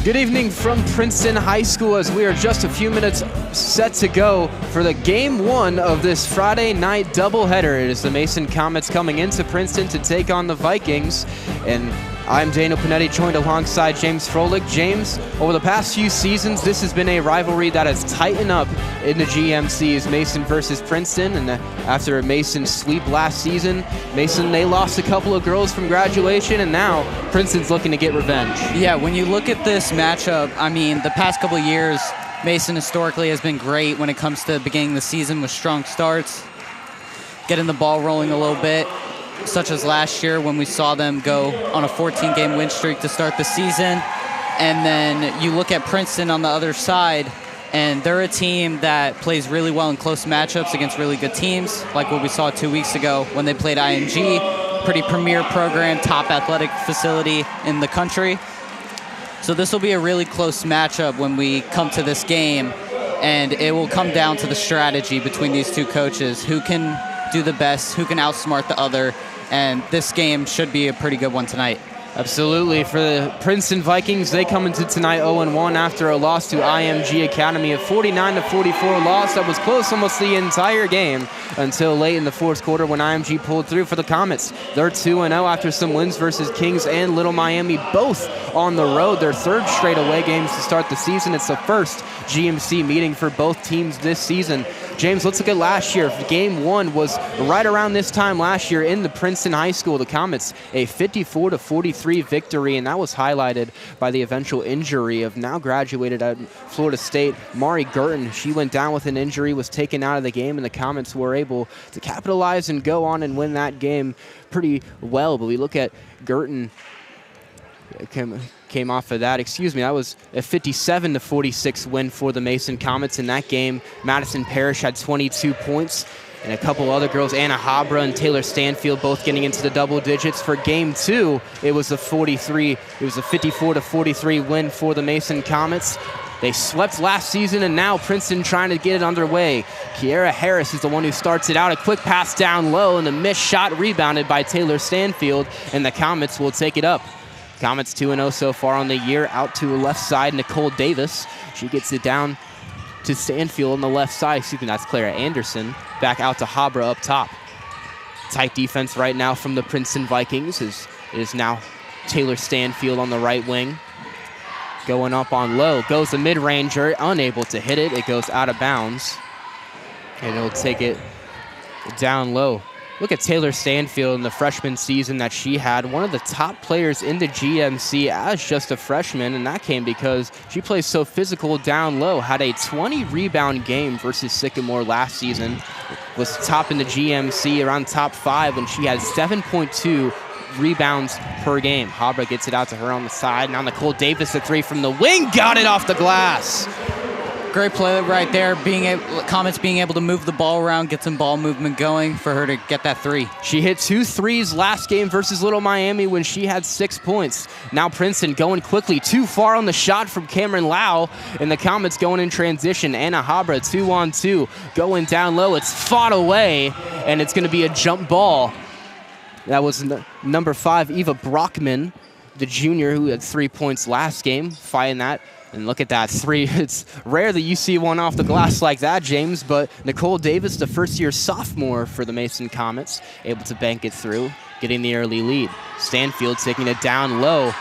Good evening from Princeton High School as we are just a few minutes set to go for the game one of this Friday night doubleheader. It is the Mason Comets coming into Princeton to take on the Vikings. And I'm Daniel Panetti, joined alongside James Froelich. James, over the past few seasons, this has been a rivalry that has tightened up in the GMCs, Mason versus Princeton. And after a Mason sweep last season, Mason, they lost a couple of girls from graduation, and now Princeton's looking to get revenge. Yeah, when you look at this matchup, I mean, the past couple of years, Mason historically has been great when it comes to beginning the season with strong starts, getting the ball rolling a little bit, such as last year when we saw them go on a 14-game win streak to start the season. And then you look at Princeton on the other side, and they're a team that plays really well in close matchups against really good teams, like what we saw 2 weeks ago when they played IMG, pretty premier program, top athletic facility in the country. So this will be a really close matchup when we come to this game, and it will come down to the strategy between these two coaches, who can do the best, who can outsmart the other, and this game should be a pretty good one tonight. Absolutely. For the Princeton Vikings, they come into tonight 0-1 after a loss to IMG Academy, a 49-44 loss that was close almost the entire game until late in the fourth quarter when IMG pulled through for the Comets. They're 2-0 after some wins versus Kings and Little Miami, both on the road. Their third straight away games to start the season. It's the first GMC meeting for both teams this season. James, let's look at last year. Game one was right around this time last year in the Princeton High School. The Comets, a 54-43 victory, and that was highlighted by the eventual injury of now graduated at Florida State, Mari Gurton. She went down with an injury, was taken out of the game, and the Comets were able to capitalize and go on and win that game pretty well. But we look at Gurton. Came off of that. That was a 57-46 win for the Mason Comets in that game. Madison Parrish had 22 points, and a couple other girls, Anna Habra and Taylor Stanfield, both getting into the double digits. For game two, it was a 54-43 win for the Mason Comets. They swept last season, and now Princeton trying to get it underway. Kiara Harris is the one who starts it out. A quick pass down low, and the missed shot rebounded by Taylor Stanfield, and the Comets will take it up. Comets 2-0 so far on the year. Out to the left side, Nicole Davis. She gets it down to Stanfield on the left side. That's Clara Anderson. Back out to Habra up top. Tight defense right now from the Princeton Vikings. It is now Taylor Stanfield on the right wing. Going up on low. Goes the mid-ranger. Unable to hit it. It goes out of bounds. And it'll take it down low. Look at Taylor Stanfield in the freshman season that she had, one of the top players in the GMC as just a freshman, and that came because she plays so physical down low. Had a 20-rebound game versus Sycamore last season, was top in the GMC, around top 5, and she had 7.2 rebounds per game. Habra gets it out to her on the side. Now Nicole Davis, a three from the wing, got it off the glass. Great play right there, Comets being able to move the ball around, get some ball movement going for her to get that three. She hit 2 threes last game versus Little Miami when she had 6 points. Now Princeton going quickly, too far on the shot from Cameron Lau, and the Comets going in transition. Anna Habra, 2-on-2, going down low. It's fought away, and it's going to be a jump ball. That was number 5, Eva Brockman, the junior who had 3 points last game, fighting that. And look at that three. It's rare that you see one off the glass like that, James, but Nicole Davis, the first-year sophomore for the Mason Comets, able to bank it through, getting the early lead. Stanfield taking it down low.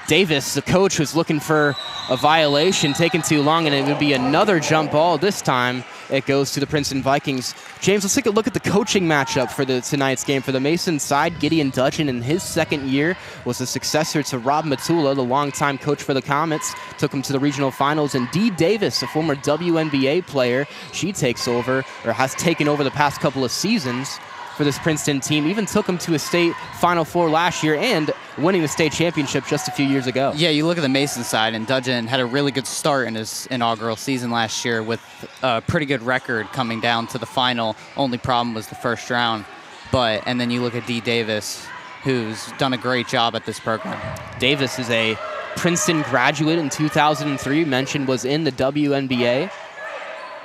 Davis, the coach, was looking for a violation, taking too long, and it would be another jump ball. This time, it goes to the Princeton Vikings. James, let's take a look at the coaching matchup for tonight's game. For the Mason side, Gideon Dudgeon in his second year was the successor to Rob Matula, the longtime coach for the Comets, took him to the regional finals. And Dee Davis, a former WNBA player, she takes over, or has taken over the past couple of seasons for this Princeton team, even took them to a state Final Four last year and winning the state championship just a few years ago. Yeah, you look at the Mason side, and Dudgeon had a really good start in his inaugural season last year with a pretty good record coming down to the final. Only problem was the first round. And then you look at Dee Davis, who's done a great job at this program. Davis is a Princeton graduate in 2003, mentioned was in the WNBA,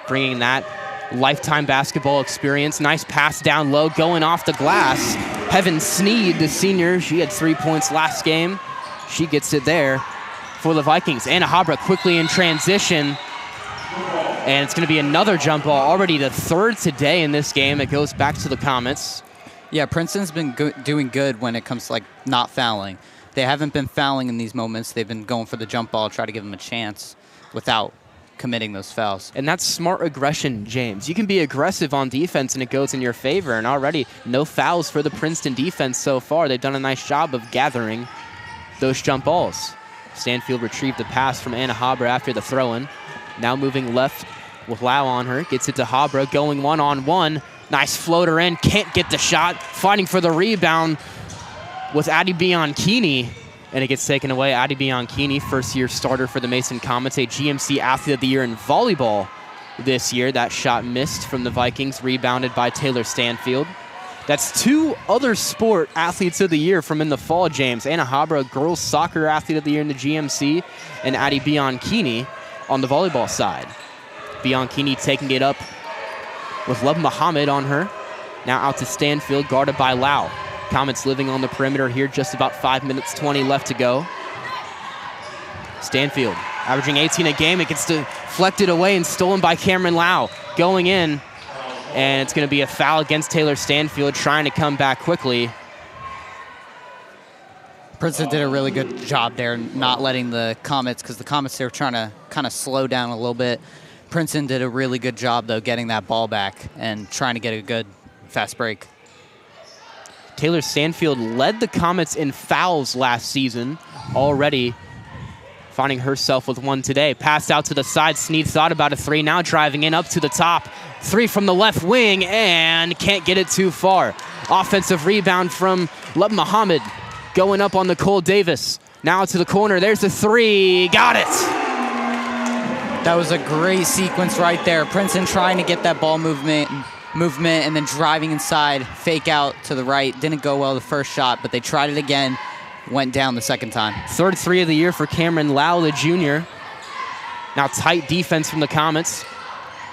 bringing that lifetime basketball experience. Nice pass down low, going off the glass. Heaven Sneed, the senior, she had 3 points last game. She gets it there. for the Vikings. Anna Habra quickly in transition. And it's going to be another jump ball, already the third today in this game. It goes back to the Comets. Yeah, Princeton's been doing good when it comes to like not fouling. They haven't been fouling in these moments. They've been going for the jump ball, try to give them a chance without committing those fouls. And that's smart aggression, James. You can be aggressive on defense and it goes in your favor. And already no fouls for the Princeton defense so far. They've done a nice job of gathering those jump balls. Stanfield retrieved the pass from Anna Habra after the throw-in. Now moving left with Lau on her. Gets it to Habra, going one-on-one. Nice floater in, can't get the shot. Fighting for the rebound with Addie Bianchini. And it gets taken away. Addie Bianchini, first-year starter for the Mason Comets, a GMC Athlete of the Year in volleyball this year. That shot missed from the Vikings, rebounded by Taylor Stanfield. That's two other sport Athletes of the Year from in the fall, James. Anna Habra, Girls Soccer Athlete of the Year in the GMC, and Addie Bianchini on the volleyball side. Bianchini taking it up with Love Muhammad on her. Now out to Stanfield, guarded by Lau. Comets living on the perimeter here, just about 5 minutes 20 left to go. Stanfield averaging 18 a game. It gets deflected away and stolen by Cameron Lau. Going in, and it's going to be a foul against Taylor Stanfield, trying to come back quickly. Princeton did a really good job there, not letting the Comets, because the Comets, they were trying to kind of slow down a little bit. Princeton did a really good job, though, getting that ball back and trying to get a good fast break. Taylor Stanfield led the Comets in fouls last season, already finding herself with one today. Passed out to the side. Sneed thought about a three, now driving in up to the top. Three from the left wing, and can't get it too far. Offensive rebound from Love Muhammad. Going up on Nicole Davis. Now to the corner. There's the three. Got it. That was a great sequence right there. Princeton trying to get that ball movement and then driving inside. Fake out to the right. Didn't go well the first shot, but they tried it again. Went down the second time. Third three of the year for Cameron Lau, the junior. Now tight defense from the Comets.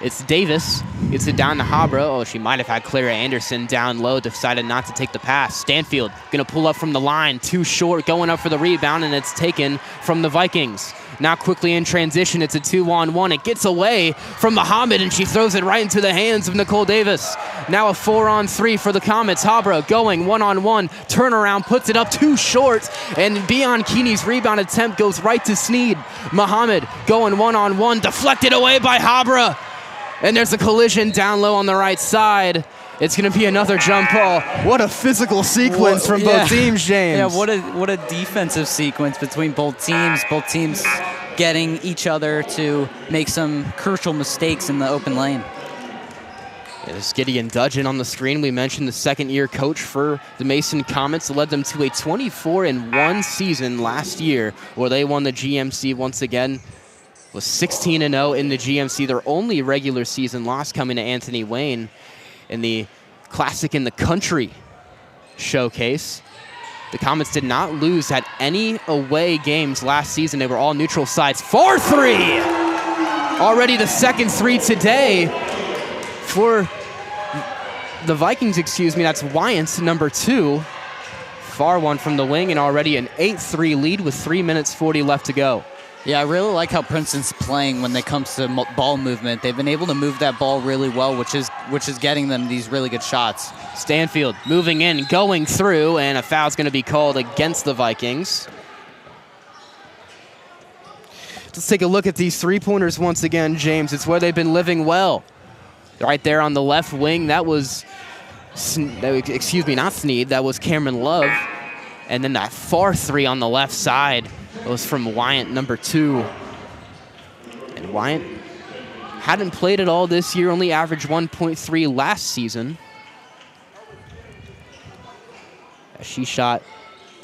It's Davis. Gets it down to Habra. Oh, she might have had Clara Anderson down low. Decided not to take the pass. Stanfield going to pull up from the line. Too short. Going up for the rebound, and it's taken from the Vikings. Now quickly in transition. It's a 2-on-1. It gets away from Muhammad, and she throws it right into the hands of Nicole Davis. Now a 4-on-3 for the Comets. Habra going one-on-one. Turnaround. Puts it up too short. And Bianchini's rebound attempt goes right to Sneed. Muhammad going one-on-one. Deflected away by Habra. And there's a collision down low on the right side. It's going to be another jump ball. What a physical sequence from both teams, James. Yeah, what a defensive sequence between both teams. Both teams getting each other to make some crucial mistakes in the open lane. There's Gideon Dudgeon on the screen. We mentioned the second-year coach for the Mason Comets. Led them to a 24-1 season last year, where they won the GMC once again. Was 16-0 in the GMC. Their only regular season loss coming to Anthony Wayne in the Classic in the Country showcase. The Comets did not lose at any away games last season. They were all neutral sites. 4-3! Already the second three today for the Vikings, excuse me. That's Wyant, number 2. Far one from the wing, and already an 8-3 lead with 3 minutes 40 left to go. Yeah, I really like how Princeton's playing when it comes to ball movement. They've been able to move that ball really well, which is getting them these really good shots. Stanfield moving in, going through, and a foul's going to be called against the Vikings. Let's take a look at these three-pointers once again, James. It's where they've been living well. Right there on the left wing, that was, excuse me, not Sneed, that was Cameron Love. And then that far three on the left side was from Wyant, number 2. And Wyant hadn't played at all this year, only averaged 1.3 last season. She shot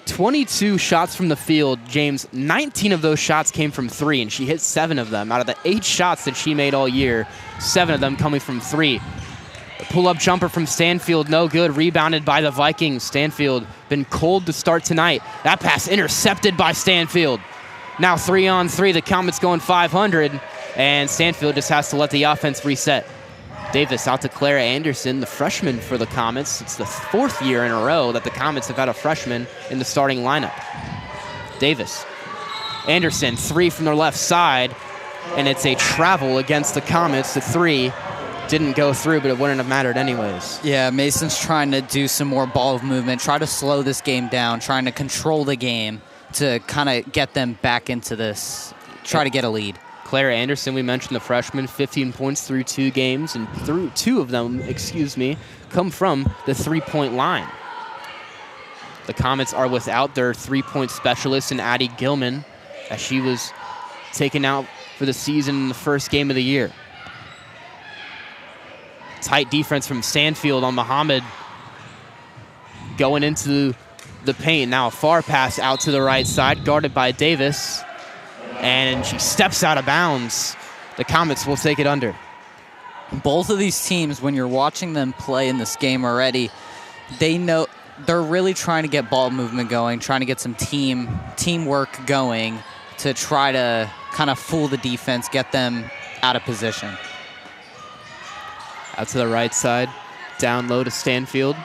22 shots from the field. James, 19 of those shots came from 3, and she hit 7 of them. Out of the 8 shots that she made all year, 7 of them coming from 3. The pull-up jumper from Stanfield, no good. Rebounded by the Vikings. Stanfield been cold to start tonight. That pass intercepted by Stanfield. Now 3-on-3. The Comets going 500, and Stanfield just has to let the offense reset. Davis out to Clara Anderson, the freshman for the Comets. It's the 4th year in a row that the Comets have had a freshman in the starting lineup. Davis Anderson, 3 from their left side, and it's a travel against the Comets. The 3 didn't go through, but it wouldn't have mattered anyways. Yeah, Mason's trying to do some more ball movement, try to slow this game down, trying to control the game to kind of get them back into this, try to get a lead. Claire Anderson, we mentioned the freshman, 15 points through 2 games, and through 2 of them, come from the 3-point line. The Comets are without their 3-point specialist in Addie Gilman, as she was taken out for the season in the first game of the year. Tight defense from Stanfield on Muhammad. Going into the paint. Now a far pass out to the right side, guarded by Davis. And she steps out of bounds. The Comets will take it under. Both of these teams, when you're watching them play in this game already, they know they're really trying to get ball movement going, trying to get some teamwork going to try to kind of fool the defense, get them out of position. Out to the right side, down low to Stanfield.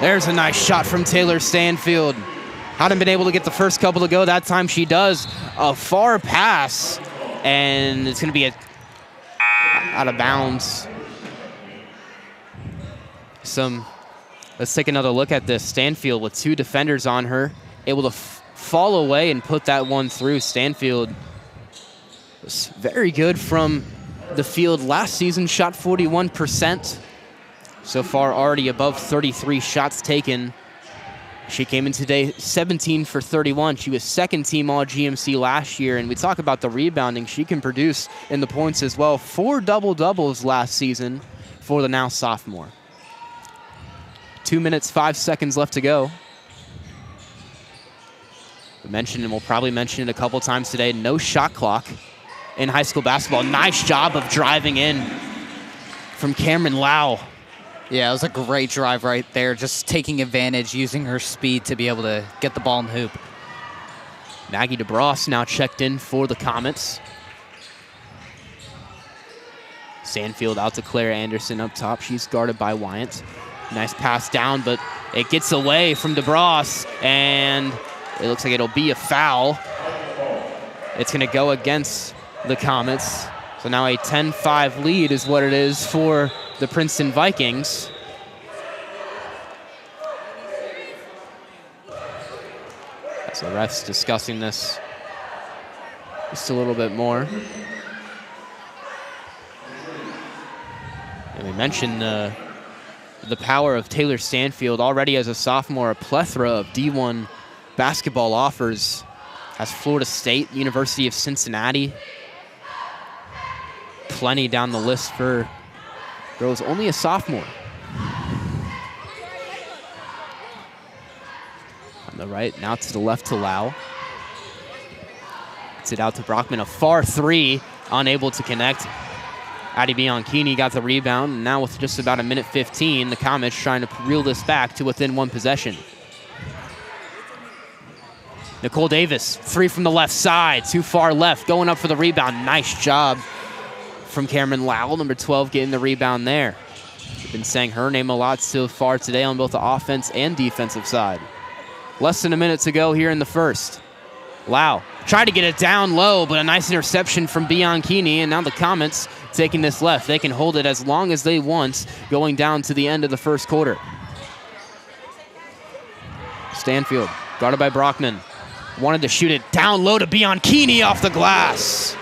There's a nice shot from Taylor Stanfield. Hadn't been able to get the first couple to go. That time she does. A far pass, and it's going to be out of bounds. Let's take another look at this. Stanfield with 2 defenders on her, able to fall away and put that one through. Stanfield was very good from the field last season, shot 41%. So far, already above 33 shots taken. She came in today 17 for 31. She was second team All-GMC last year, and we talk about the rebounding. She can produce in the points as well. 4 double-doubles last season for the now sophomore. 2 minutes, 5 seconds left to go. We mentioned, and we'll probably mention it a couple times today, no shot clock in high school basketball. Nice job of driving in from Cameron Lau. Yeah, it was a great drive right there, just taking advantage, using her speed to be able to get the ball in the hoop. Maggie DeBross now checked in for the Comets. Stanfield out to Claire Anderson up top. She's guarded by Wyant. Nice pass down, but it gets away from DeBross, and it looks like it'll be a foul. It's going to go against the Comets. So now a 10-5 lead is what it is for the Princeton Vikings. So the refs discussing this just a little bit more. And we mentioned the power of Taylor Stanfield. Already as a sophomore, a plethora of D1 basketball offers. Has Florida State, University of Cincinnati. Plenty down the list for girls, only a sophomore. On the right, now to the left to Lau. Gets it out to Brockman, a far 3, unable to connect. Addie Bianchini got the rebound, and now with just about 1:15, the Comets trying to reel this back to within 1 possession. Nicole Davis, 3 from the left side, too far left, going up for the rebound. Nice job from Cameron Lau, number 12, getting the rebound there. We've been saying her name a lot so far today on both the offense and defensive side. Less than a minute to go here in the first. Lau tried to get it down low, but a nice interception from Bianchini, and now the Comets taking this left. They can hold it as long as they want, going down to the end of the first quarter. Stanfield, guarded by Brockman. Wanted to shoot it down low to Bianchini off the glass.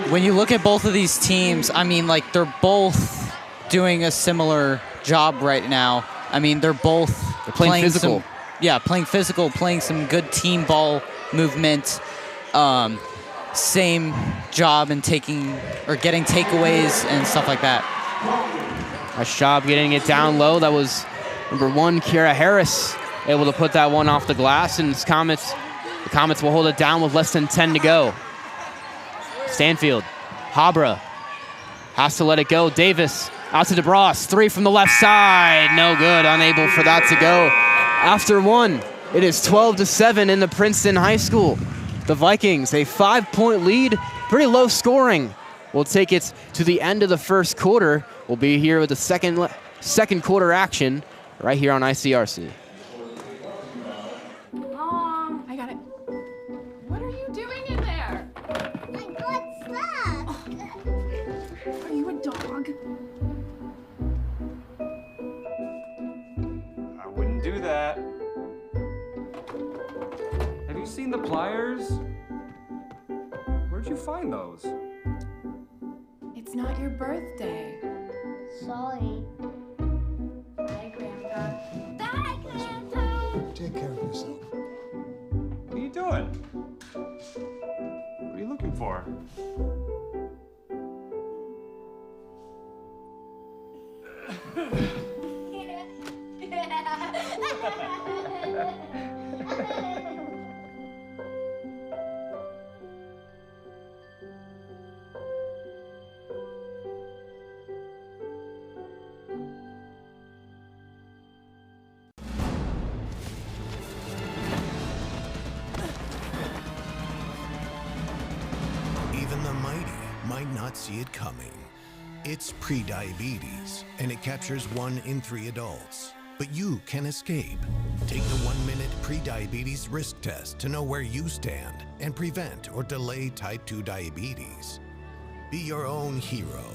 When you look at both of these teams, I mean, like, they're both doing a similar job right now. I mean, they're playing physical. Playing physical, playing some good team ball movement. Same job in getting takeaways and stuff like that. Nice job getting it down low. That was number 1, Kiara Harris, able to put that one off the glass, and the Comets will hold it down with less than 10 to go. Stanfield, Habra has to let it go. Davis out to DeBross, 3 from the left side, no good, unable for that to go. After 1, it is 12-7 in the Princeton High School. The Vikings, a 5-point lead, pretty low scoring. We'll take it to the end of the first quarter. We'll be here with the second quarter action right here on ICRC. seen the pliers? Where'd you find those? It's not your birthday. Sorry. Bye, Grandpa. Bye, Grandpa. Take care of yourself. What are you doing? What are you looking for? Even the mighty might not see it coming. It's prediabetes, and it captures 1 in 3 adults. But you can escape. Take the 1-minute prediabetes risk test to know where you stand and prevent or delay type 2 diabetes. Be your own hero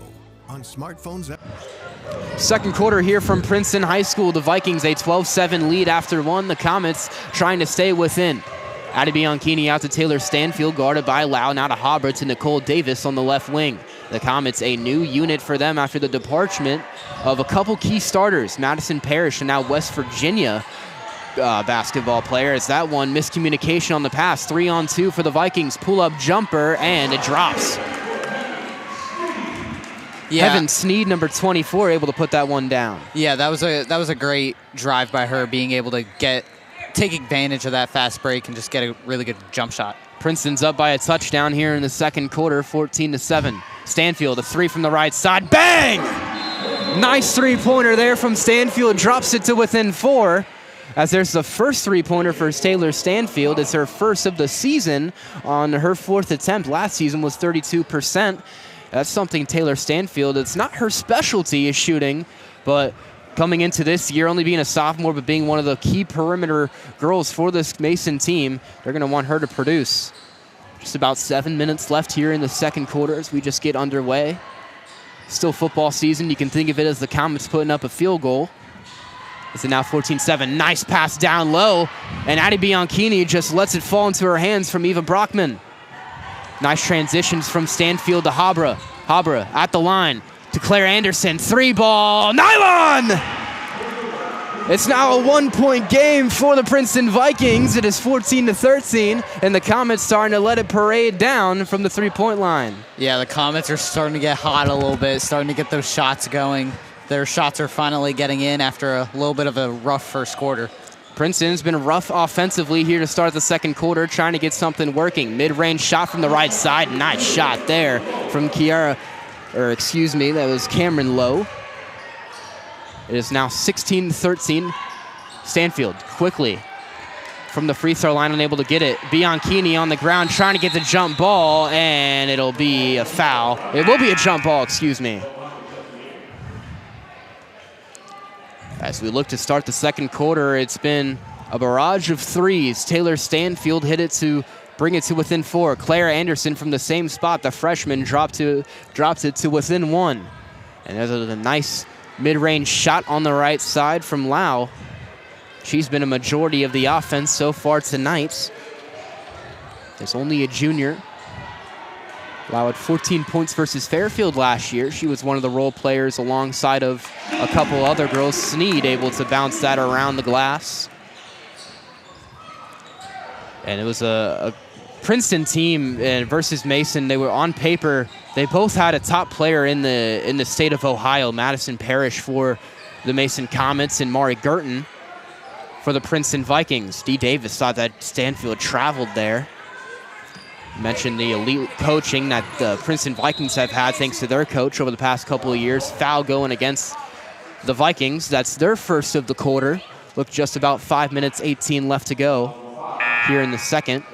on smartphones. Second quarter here from Princeton High School. The Vikings a 12-7 lead after 1. The Comets trying to stay within. Addie Bianchini out to Taylor Stanfield, guarded by Lau. Now to Hobber to Nicole Davis on the left wing. The Comets a new unit for them after the departure of a couple key starters. Madison Parrish and now West Virginia basketball player. It's that one miscommunication on the pass. 3-on-2 for the Vikings. Pull-up jumper, and it drops. Yeah. Heaven Sneed, number 24, able to put that one down. Yeah, that was a great drive by her, being able to take advantage of that fast break and just get a really good jump shot. Princeton's up by a touchdown here in the second quarter, 14-7. Stanfield, a 3 from the right side. Bang! Nice three-pointer there from Stanfield. Drops it to within 4. As there's the first three-pointer for Taylor Stanfield. It's her first of the season on her 4th attempt. Last season was 32%. That's something Taylor Stanfield, it's not her specialty is shooting, but coming into this year, only being a sophomore, but being one of the key perimeter girls for this Mason team, they're going to want her to produce. Just about 7 minutes left here in the second quarter as we just get underway. Still football season. You can think of it as the Comets putting up a field goal. It's now 14-7. Nice pass down low, and Addie Bianchini just lets it fall into her hands from Eva Brockman. Nice transitions from Stanfield to Habra. Habra at the line to Claire Anderson. 3-ball, nylon! It's now a 1-point game for the Princeton Vikings. It is 14-13, and the Comets starting to let it parade down from the 3-point line. Yeah, the Comets are starting to get hot a little bit, starting to get those shots going. Their shots are finally getting in after a little bit of a rough first quarter. Princeton's been rough offensively here to start the second quarter, trying to get something working. Mid-range shot from the right side. Nice shot there from that was Cameron Lowe. It is now 16-13. Stanfield quickly from the free throw line, unable to get it. Bianchini on the ground trying to get the jump ball, and it'll be a foul. It will be a jump ball, excuse me. As we look to start the second quarter, it's been a barrage of threes. Taylor Stanfield hit it to bring it to within 4. Claire Anderson from the same spot, the freshman, dropped it to within 1. And there's a nice mid-range shot on the right side from Lau. She's been a majority of the offense so far tonight. There's only a junior. Lau had 14 points versus Fairfield last year. She was one of the role players alongside of a couple other girls. Sneed able to bounce that around the glass. And it was a Princeton team versus Mason. They were on paper. They both had a top player in the state of Ohio, Madison Parrish for the Mason Comets and Mari Girton for the Princeton Vikings. Dee Davis thought that Stanfield traveled there. Mentioned the elite coaching that the Princeton Vikings have had thanks to their coach over the past couple of years. Foul going against the Vikings. That's their first of the quarter. Look, just about 5 minutes, 18 left to go here in the second.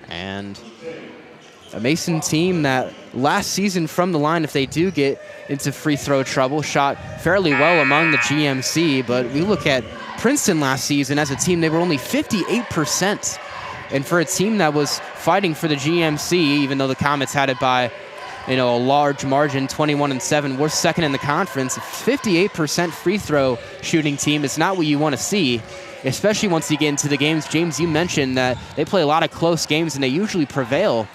And a Mason team that last season from the line, if they do get into free throw trouble, shot fairly well among the GMC. But we look at Princeton last season as a team, they were only 58%. And for a team that was fighting for the GMC, even though the Comets had it by a large margin, 21-7. We're second in the conference. 58% free throw shooting team is not what you want to see, especially once you get into the games. James, you mentioned that they play a lot of close games and they usually prevail.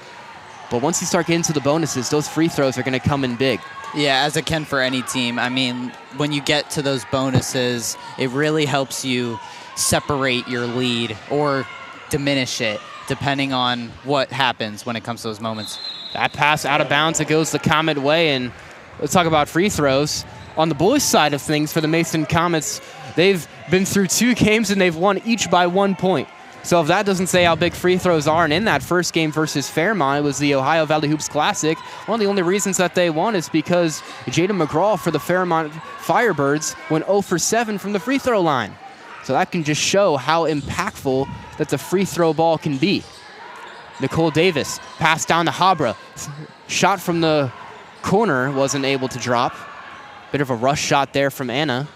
But once you start getting to the bonuses, those free throws are going to come in big. Yeah, as it can for any team. I mean, when you get to those bonuses, it really helps you separate your lead or diminish it, depending on what happens when it comes to those moments. That pass out of bounds, it goes the Comet way. And let's talk about free throws. On the boys' side of things for the Mason Comets, they've been through 2 games and they've won each by 1 point. So if that doesn't say how big free throws are, and in that first game versus Fairmont, it was the Ohio Valley Hoops Classic, one of the only reasons that they won is because Jaden McGraw for the Fairmont Firebirds went 0 for 7 from the free throw line. So that can just show how impactful that the free throw ball can be. Nicole Davis, pass down to Habra. Shot from the corner, wasn't able to drop. Bit of a rush shot there from Anna.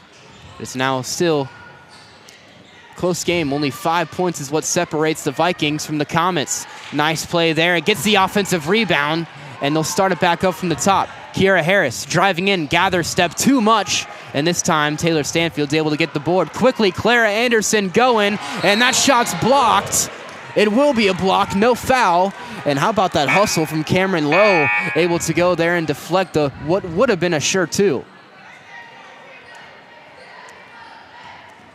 It's now still close game. Only 5 points is what separates the Vikings from the Comets. Nice play there. It gets the offensive rebound, and they'll start it back up from the top. Kiera Harris driving in, gather step too much, and this time Taylor Stanfield's able to get the board. Quickly, Clara Anderson going, and that shot's blocked. It will be a block, no foul. And how about that hustle from Cameron Lowe, able to go there and deflect what would have been a sure 2.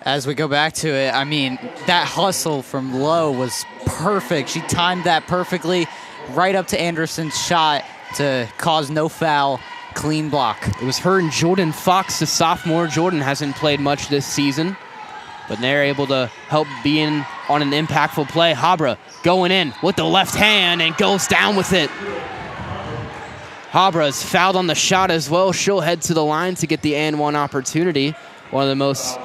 As we go back to it, I mean, that hustle from Lowe was perfect. She timed that perfectly right up to Anderson's shot to cause no foul, clean block. It was her and Jordan Fox, the sophomore. Jordan hasn't played much this season, but they're able to help be in on an impactful play. Habra going in with the left hand and goes down with it. Habra's fouled on the shot as well. She'll head to the line to get the and one opportunity. One of the most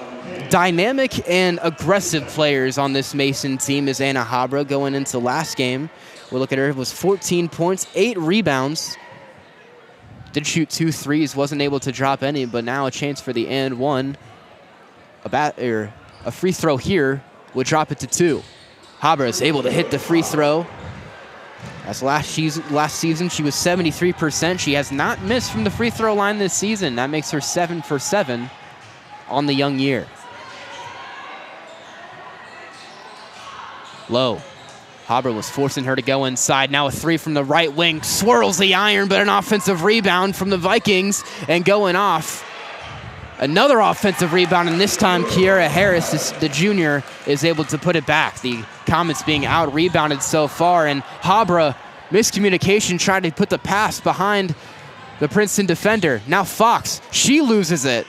dynamic and aggressive players on this Mason team is Anna Habra. Going into last game, we'll look at her. It was 14 points, 8 rebounds. Did shoot 2 threes, wasn't able to drop any, but now a chance for the and one. A free throw here would drop it to 2. Habra is able to hit the free throw. As last season, she was 73%. She has not missed from the free throw line this season. That makes her 7 for 7 on the young year. Low. Habra was forcing her to go inside. Now a 3 from the right wing. Swirls the iron, but an offensive rebound from the Vikings and going off. Another offensive rebound, and this time Kiera Harris, the junior, is able to put it back. The Comets being out-rebounded so far, and Habra, miscommunication, tried to put the pass behind the Princeton defender. Now Fox, she loses it.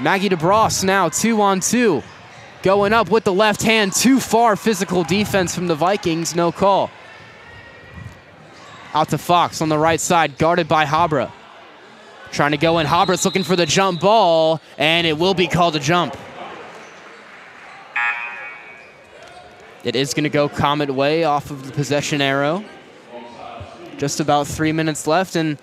Maggie DeBross now 2-on-2. Going up with the left hand, too far. Physical defense from the Vikings, no call. Out to Fox on the right side, guarded by Habra. Trying to go in, Habra's looking for the jump ball, and it will be called a jump. It is going to go Comet way off of the possession arrow. Just about 3 minutes left, and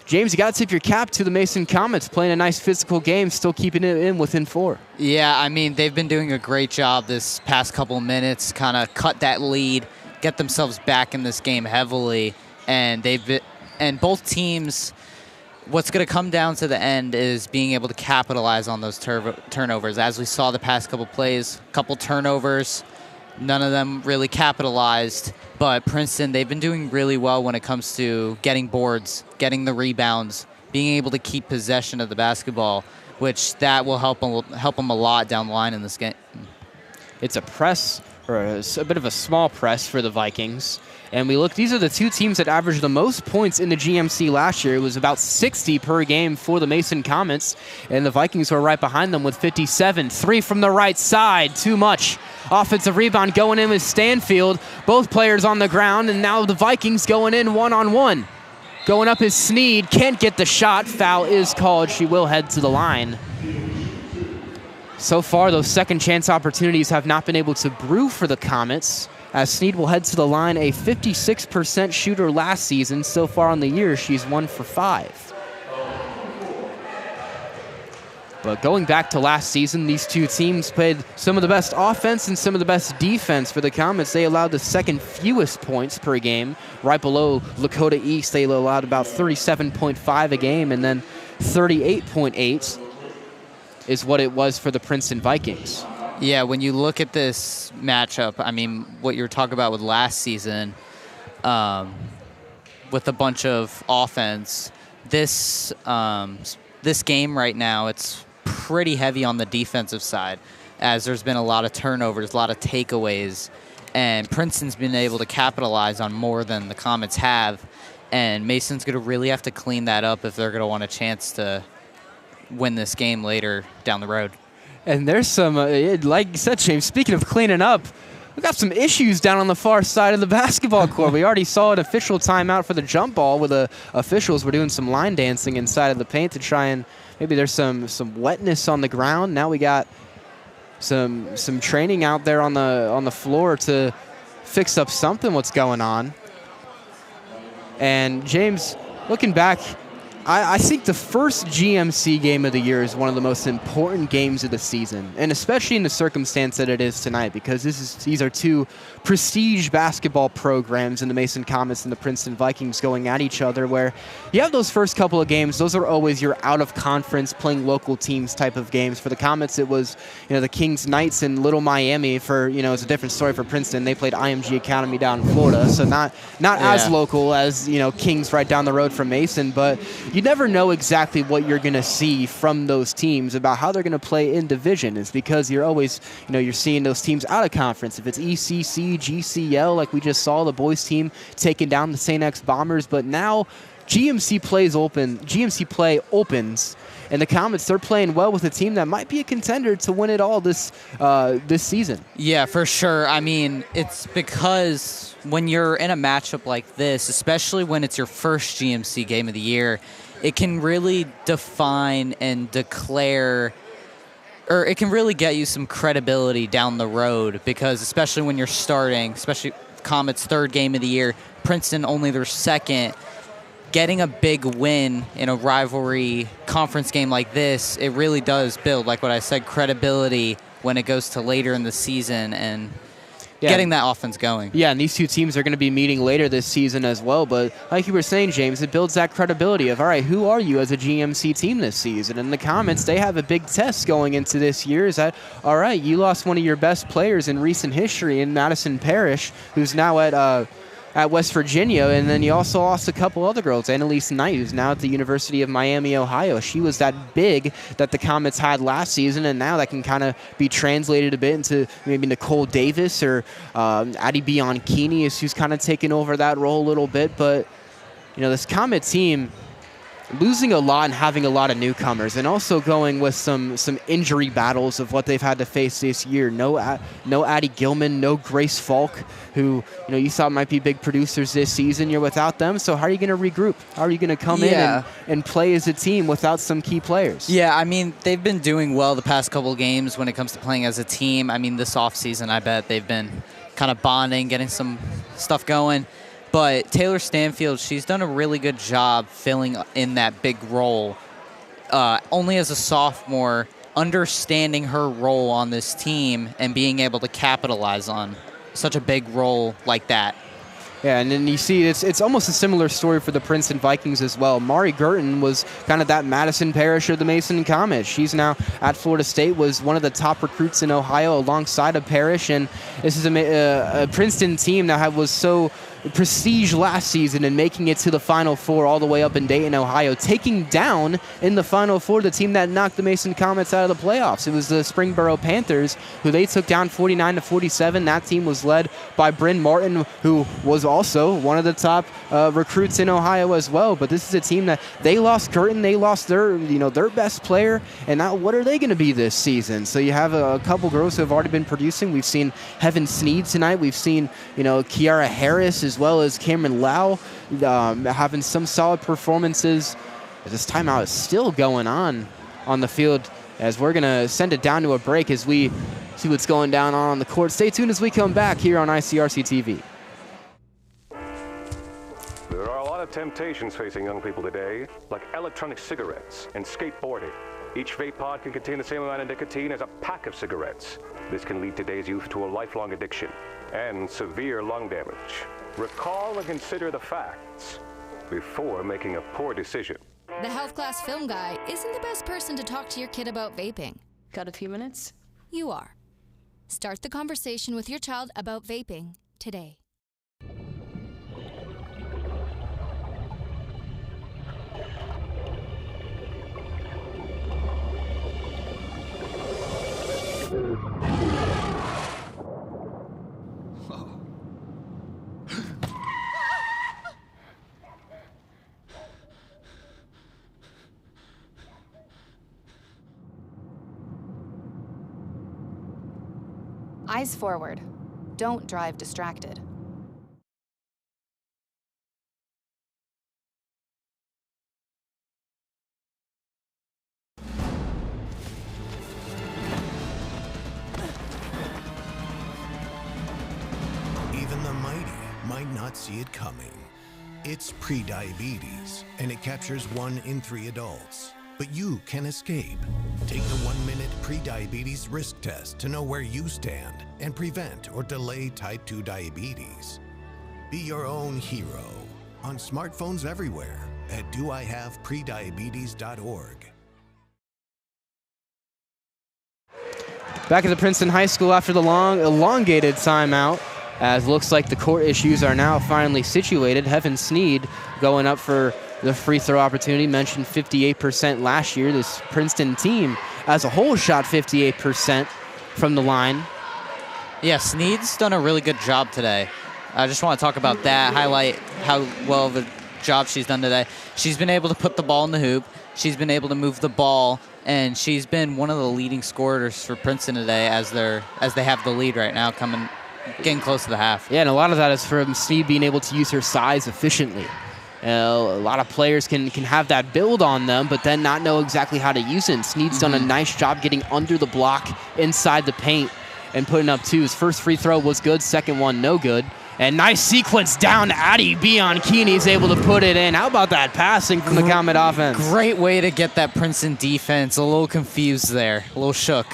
James, you got to tip your cap to the Mason Comets, playing a nice physical game, still keeping it in within 4. Yeah, I mean, they've been doing a great job this past couple minutes, kind of cut that lead, get themselves back in this game heavily, and both teams, what's going to come down to the end is being able to capitalize on those turnovers. As we saw the past couple plays, couple turnovers, none of them really capitalized. But Princeton, they've been doing really well when it comes to getting boards, getting the rebounds, being able to keep possession of the basketball, which that will help them a lot down the line in this game. It's a press, or a bit of a small press for the Vikings. And we look, these are the 2 teams that averaged the most points in the GMC last year. It was about 60 per game for the Mason Comets, and the Vikings were right behind them with 57. 3 from the right side, too much. Offensive rebound going in with Stanfield. Both players on the ground, and now the Vikings going in one-on-one. Going up is Sneed, can't get the shot. Foul is called. She will head to the line. So far, those second chance opportunities have not been able to brew for the Comets, as Sneed will head to the line, a 56% shooter last season. So far on the year, she's 1 for 5. But going back to last season, these two teams played some of the best offense and some of the best defense. For the Comets, they allowed the second fewest points per game. Right below Lakota East, they allowed about 37.5 a game, and then 38.8 is what it was for the Princeton Vikings. Yeah, when you look at this matchup, I mean, what you were talking about with last season, with a bunch of offense, this game right now, it's pretty heavy on the defensive side, as there's been a lot of turnovers, a lot of takeaways, and Princeton's been able to capitalize on more than the Comets have, and Mason's going to really have to clean that up if they're going to want a chance to win this game later down the road. And there's some, like you said, James, speaking of cleaning up, we got some issues down on the far side of the basketball court. We already saw an official timeout for the jump ball where the officials were doing some line dancing inside of the paint to try and maybe there's some wetness on the ground. Now we got some training out there on the floor to fix up something what's going on. And James, looking back, I think the first GMC game of the year is one of the most important games of the season, and especially in the circumstance that it is tonight, because these are two prestige basketball programs in the Mason Comets and the Princeton Vikings going at each other, where you have those first couple of games. Those are always your out-of-conference, playing local teams type of games. For the Comets, it was the Kings Knights in Little Miami. For it's a different story for Princeton. They played IMG Academy down in Florida, so not as local as Kings right down the road from Mason, but you never know exactly what you're going to see from those teams about how they're going to play in division. Is because you're always, you're seeing those teams out of conference. If it's ECC, GCL, like we just saw the boys team taking down the St. X Bombers, but now GMC play opens, and the Comets, they're playing well with a team that might be a contender to win it all this season. Yeah, for sure. I mean, it's because when you're in a matchup like this, especially when it's your first GMC game of the year, it can really define and declare, or it can really get you some credibility down the road, because especially when you're starting, especially Comets' third game of the year, Princeton only their second, getting a big win in a rivalry conference game like this, it really does build, like what I said, credibility when it goes to later in the season and getting that offense going. Yeah, and these two teams are going to be meeting later this season as well. But like you were saying, James, it builds that credibility of, all right, who are you as a GMC team this season? And the Comets, they have a big test going into this year. Is that, all right, you lost one of your best players in recent history in Madison Parrish, who's now at West Virginia, and then you also lost a couple other girls. Annalise Knight, who's now at the University of Miami, Ohio. She was that big that the Comets had last season, and now that can kind of be translated a bit into maybe Nicole Davis or Addie Bianchini, who's kind of taken over that role a little bit. But, this Comet team, losing a lot and having a lot of newcomers, and also going with some injury battles of what they've had to face this year. No Addie Gilman, no Grace Falk, who you thought might be big producers this season. You're without them, so how are you going to regroup? How are you going to come in and play as a team without some key players? Yeah, I mean, they've been doing well the past couple of games when it comes to playing as a team. I mean, this offseason, I bet they've been kind of bonding, getting some stuff going. But Taylor Stanfield, she's done a really good job filling in that big role. Only as a sophomore, understanding her role on this team and being able to capitalize on such a big role like that. Yeah, and then you see it's almost a similar story for the Princeton Vikings as well. Mari Gurton was kind of that Madison Parrish of the Mason Comets. She's now at Florida State, was one of the top recruits in Ohio alongside of Parrish, and this is a Princeton team that was so prestige last season and making it to the Final Four all the way up in Dayton, Ohio, taking down in the Final Four the team that knocked the Mason Comets out of the playoffs. It was the Springboro Panthers, who they took down 49-47. That team was led by Bryn Martin, who was also one of the top recruits in Ohio as well. But this is a team that they lost Curtin, they lost their best player, and now what are they going to be this season? So you have a couple girls who have already been producing. We've seen Heaven Sneed tonight. We've seen Kiara Harris as well as Cameron Lau having some solid performances. This timeout is still going on the field, as we're going to send it down to a break as we see what's going down on the court. Stay tuned as we come back here on ICRC TV. There are a lot of temptations facing young people today, like electronic cigarettes and skateboarding. Each vape pod can contain the same amount of nicotine as a pack of cigarettes. This can lead today's youth to a lifelong addiction and severe lung damage. Recall and consider the facts before making a poor decision. The health class film guy isn't the best person to talk to your kid about vaping. Got a few minutes? You are. Start the conversation with your child about vaping today. Eyes forward. Don't drive distracted. Even the mighty might not see it coming. It's prediabetes, and it captures 1 in 3 adults. But you can escape. Take the 1-minute prediabetes risk test to know where you stand and prevent or delay type 2 diabetes. Be your own hero on smartphones everywhere at doihaveprediabetes.org. Back at the Princeton High School after the long, elongated timeout, as looks like the court issues are now finally situated. Heaven Sneed going up for the free throw opportunity. Mentioned 58% last year. This Princeton team as a whole shot 58% from the line. Yeah, Sneed's done a really good job today. I just want to talk about that, highlight how well of a job she's done today. She's been able to put the ball in the hoop. She's been able to move the ball, and she's been one of the leading scorers for Princeton today as they have the lead right now, getting close to the half. Yeah, and a lot of that is from Sneed being able to use her size efficiently. A lot of players can have that build on them, but then not know exactly how to use it. And Sneed's done a nice job getting under the block inside the paint and putting up 2. His first free throw was good, second one no good. And nice sequence down to Addie Bianchini's able to put it in. How about that passing from the Comet offense? Great way to get that Princeton defense a little confused there, a little shook.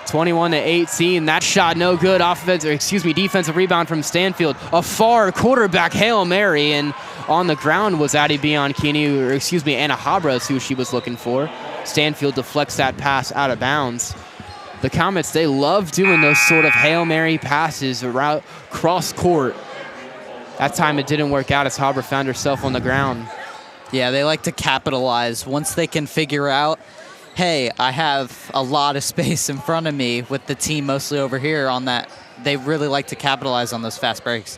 21-18. That shot no good. Defensive rebound from Stanfield. A far quarterback Hail Mary, and on the ground was Addie Bianchini, Anna Habra is who she was looking for. Stanfield deflects that pass out of bounds. The Comets, they love doing those sort of Hail Mary passes around cross court. That time it didn't work out as Habra found herself on the ground. Yeah, they like to capitalize. Once they can figure out, hey, I have a lot of space in front of me with the team mostly over here on that, they really like to capitalize on those fast breaks.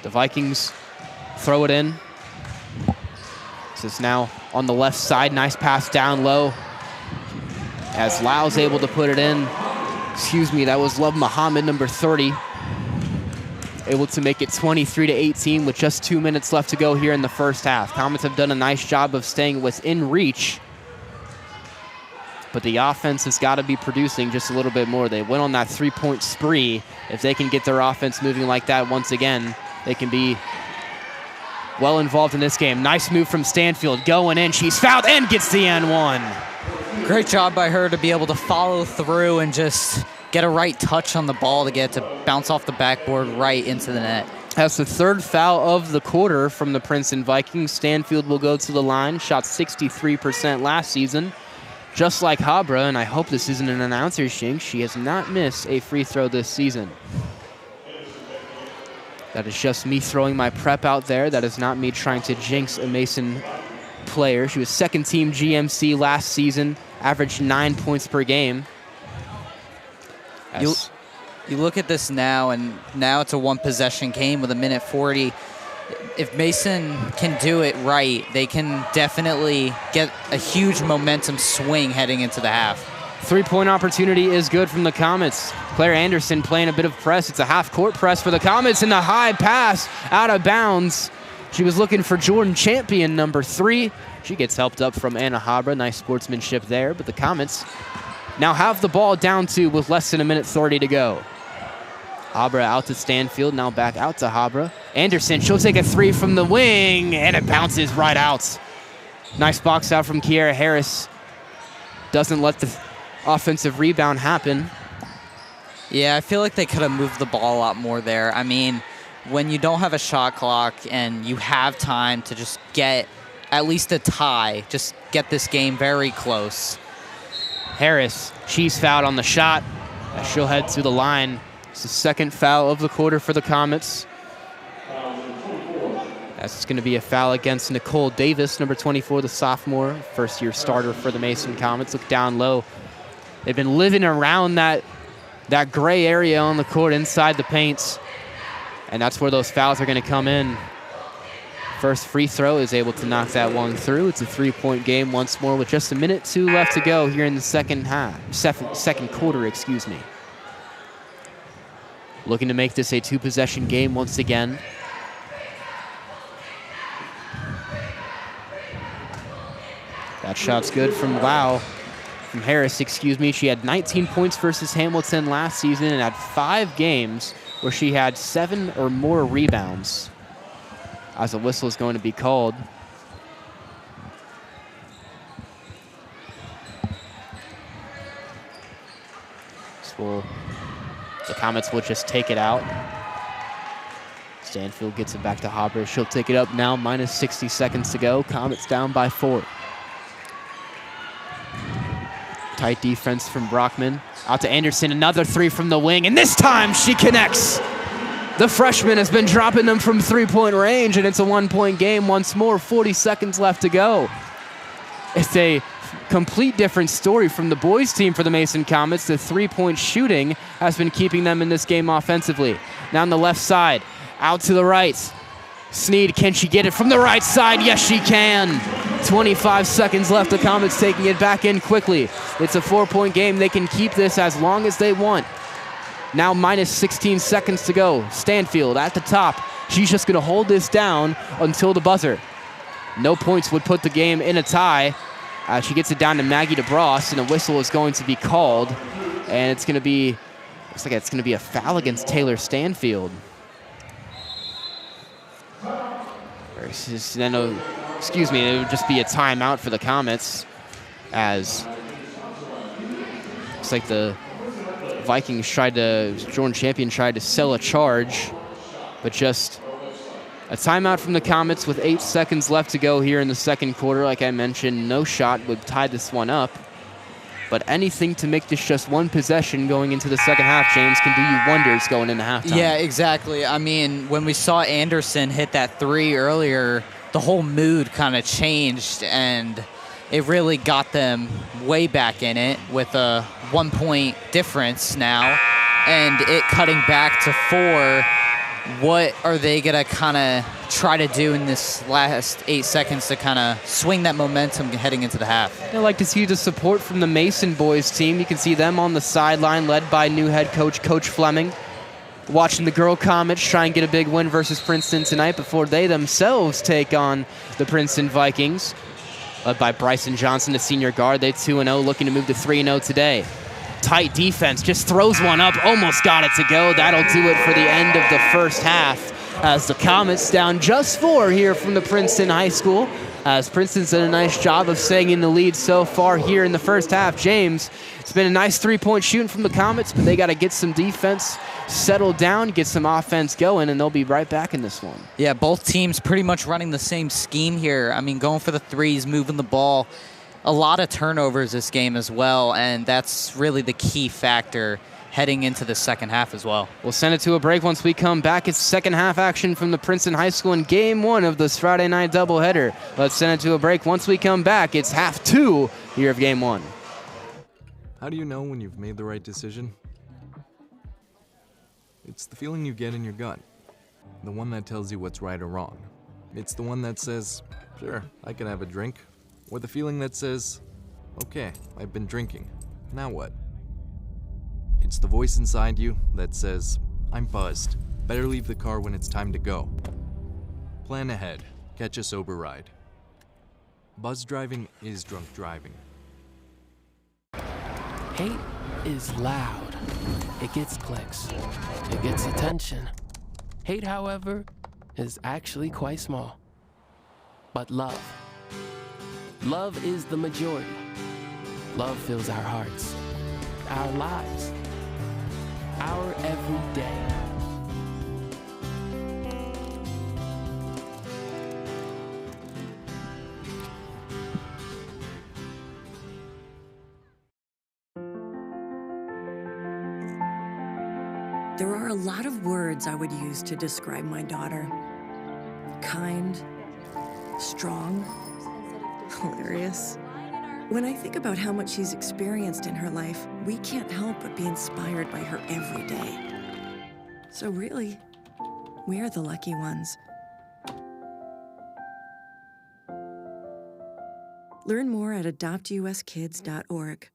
The Vikings throw it in. This is now on the left side. Nice pass down low as Lau's able to put it in. That was Love Muhammad, number 30. Able to make it 23-18 with just 2 minutes left to go here in the first half. Comets have done a nice job of staying within reach, but the offense has got to be producing just a little bit more. They went on that 3-point spree. If they can get their offense moving like that once again, they can be well involved in this game. Nice move from Stanfield going in. She's fouled and gets the N1. Great job by her to be able to follow through and just get a right touch on the ball to get it to bounce off the backboard right into the net. That's the 3rd foul of the quarter from the Princeton Vikings. Stanfield will go to the line. Shot 63% last season. Just like Habra, and I hope this isn't an announcer's jinx, she has not missed a free throw this season. That is just me throwing my prep out there. That is not me trying to jinx a Mason player. She was 2nd team GMC last season, averaged 9 points per game. You look at this now, and now it's a 1-possession game with 1:40. If Mason can do it right, they can definitely get a huge momentum swing heading into the half. 3-point opportunity is good from the Comets. Claire Anderson playing a bit of press. It's a half-court press for the Comets, and the high pass out of bounds. She was looking for Jordan Champion, number 3. She gets helped up from Anna Habra. Nice sportsmanship there, but the Comets now have the ball down 2 with less than 1:30 to go. Habra out to Stanfield, now back out to Habra. Anderson, she'll take a 3 from the wing, and it bounces right out. Nice box out from Kiera Harris doesn't let the offensive rebound happen. Yeah, I feel like they could have moved the ball a lot more there. I mean, when you don't have a shot clock and you have time to just get at least a tie, just get this game very close. Harris, she's fouled on the shot. She'll head to the line. It's the second foul of the quarter for the Comets. That's going to be a foul against Nicole Davis, number 24, the sophomore, first-year starter for the Mason Comets. Look down low. They've been living around that gray area on the court inside the paints, and that's where those fouls are going to come in. First free throw is able to knock that one through. It's a 3-point game once more with just 1 minute 2 left to go here in the second quarter, excuse me. Looking to make this a 2-possession game once again. That shot's good from Harris, excuse me. She had 19 points versus Hamilton last season and had 5 games where she had 7 or more rebounds. As a whistle is going to be called. The Comets will just take it out. Stanfield gets it back to Hopper. She'll take it up now, minus 60 seconds to go. Comets down by 4. Tight defense from Brockman. Out to Anderson, another 3 from the wing, and this time she connects. The freshman has been dropping them from 3-point range, and it's a 1-point game once more, 40 seconds left to go. It's a complete different story from the boys team for the Mason Comets. The 3-point shooting has been keeping them in this game offensively. Now on the left side, out to the right. Sneed, can she get it from the right side? Yes, she can. 25 seconds left. The Comets taking it back in quickly. It's a 4-point game. They can keep this as long as they want. Now minus 16 seconds to go. Stanfield at the top. She's just going to hold this down until the buzzer. No points would put the game in a tie. She gets it down to Maggie DeBross, and a whistle is going to be called. And it's going to be, looks like it's going to be a foul against Taylor Stanfield. Excuse me, it would just be a timeout for the Comets, as looks like the Vikings Jordan Champion tried to sell a charge, but just a timeout from the Comets with 8 seconds left to go here in the second quarter. Like I mentioned, no shot would tie this one up, but anything to make this just one possession going into the second half, James, can do you wonders going into halftime. Yeah, exactly. I mean, when we saw Anderson hit that 3 earlier, the whole mood kind of changed, and it really got them way back in it with a 1-point difference now, and it cutting back to 4. What are they going to kind of try to do in this last 8 seconds to kind of swing that momentum heading into the half? I'd like to see the support from the Mason boys team. You can see them on the sideline, led by new head coach, Coach Fleming, watching the girl Comets try and get a big win versus Princeton tonight before they themselves take on the Princeton Vikings. Led by Bryson Johnson, the senior guard. They 2-0, looking to move to 3-0 today. Tight defense, just throws one up, almost got it to go. That'll do it for the end of the first half, as the Comets down just 4 here from the Princeton High School, as Princeton's done a nice job of staying in the lead so far here in the first half. James, it's been a nice 3-point shooting from the Comets, but they got to get some defense settled down, get some offense going, and they'll be right back in this one. Yeah, both teams pretty much running the same scheme here. I mean, going for the threes, moving the ball. A lot of turnovers this game as well, and that's really the key factor heading into the second half as well. We'll send it to a break. Once we come back, it's second half action from the Princeton High School in Game 1 of this Friday night doubleheader. Let's send it to a break. Once we come back, it's half 2 here of Game 1. How do you know when you've made the right decision? It's the feeling you get in your gut. The one that tells you what's right or wrong. It's the one that says, sure, I can have a drink. Or the feeling that says, okay, I've been drinking, now what? It's the voice inside you that says, I'm buzzed, better leave the car when it's time to go. Plan ahead, catch a sober ride. Buzz driving is drunk driving. Hate is loud. It gets clicks. It gets attention. Hate, however, is actually quite small. But love is the majority. Love fills our hearts, our lives, our every day. There are a lot of words I would use to describe my daughter. Kind, strong, hilarious. When I think about how much she's experienced in her life, we can't help but be inspired by her every day. So really, we're the lucky ones. Learn more at adoptuskids.org.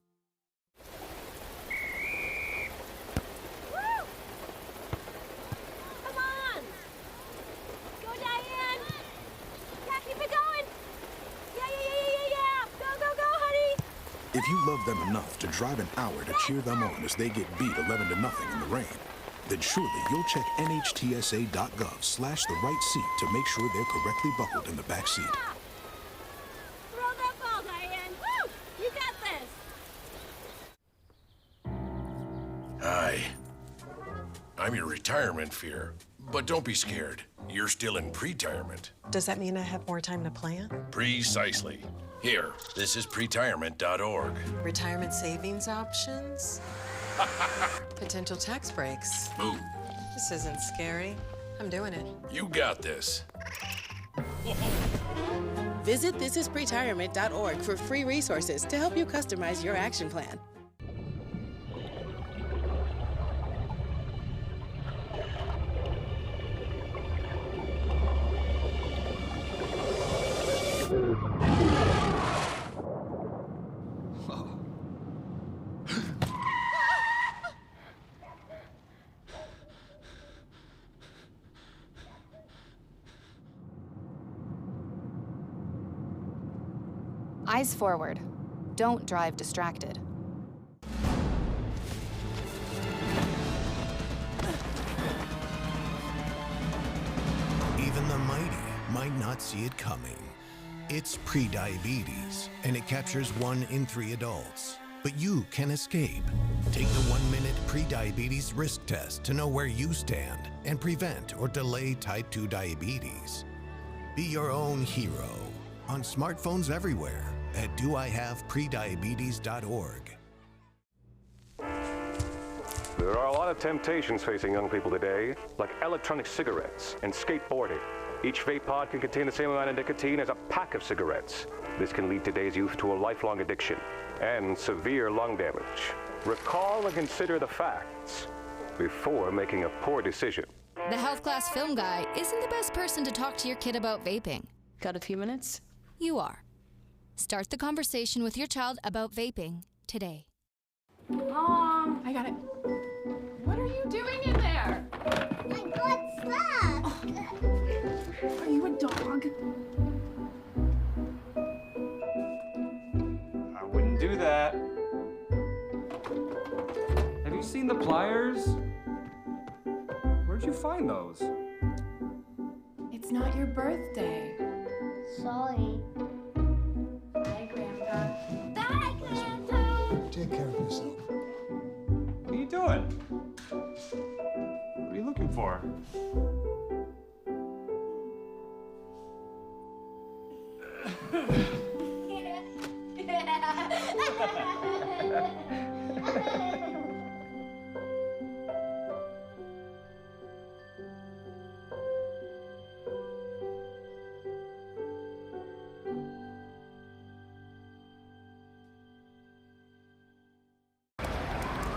If you love them enough to drive an hour to cheer them on as they get beat 11-0 in the rain, then surely you'll check nhtsa.gov/the-right seat to make sure they're correctly buckled in the back seat. Throw that ball, Diane. Woo! You got this. Hi. I'm your retirement fear, but don't be scared. You're still in pre-retirement. Does that mean I have more time to plan? Precisely. Here, this is pretirement.org. Retirement savings options? Potential tax breaks. Ooh. This isn't scary. I'm doing it. You got this. Visit thisispretirement.org for free resources to help you customize your action plan. Eyes forward. Don't drive distracted. Even the mighty might not see it coming. It's prediabetes, and it captures 1 in 3 adults. But you can escape. Take the 1-minute prediabetes risk test to know where you stand and prevent or delay type 2 diabetes. Be your own hero on smartphones everywhere at doihaveprediabetes.org. There are a lot of temptations facing young people today, like electronic cigarettes and skateboarding. Each vape pod can contain the same amount of nicotine as a pack of cigarettes. This can lead today's youth to a lifelong addiction and severe lung damage. Recall and consider the facts before making a poor decision. The health class film guy isn't the best person to talk to your kid about vaping. Got a few minutes? You are. Start the conversation with your child about vaping today. Mom, I got it. What are you doing in there? I got stuck. Are you a dog? I wouldn't do that. Have you seen the pliers? Where'd you find those? It's not your birthday. Sorry. Bye, Grandpa. Bye, Grandpa. Take care of yourself. What are you doing? What are you looking for?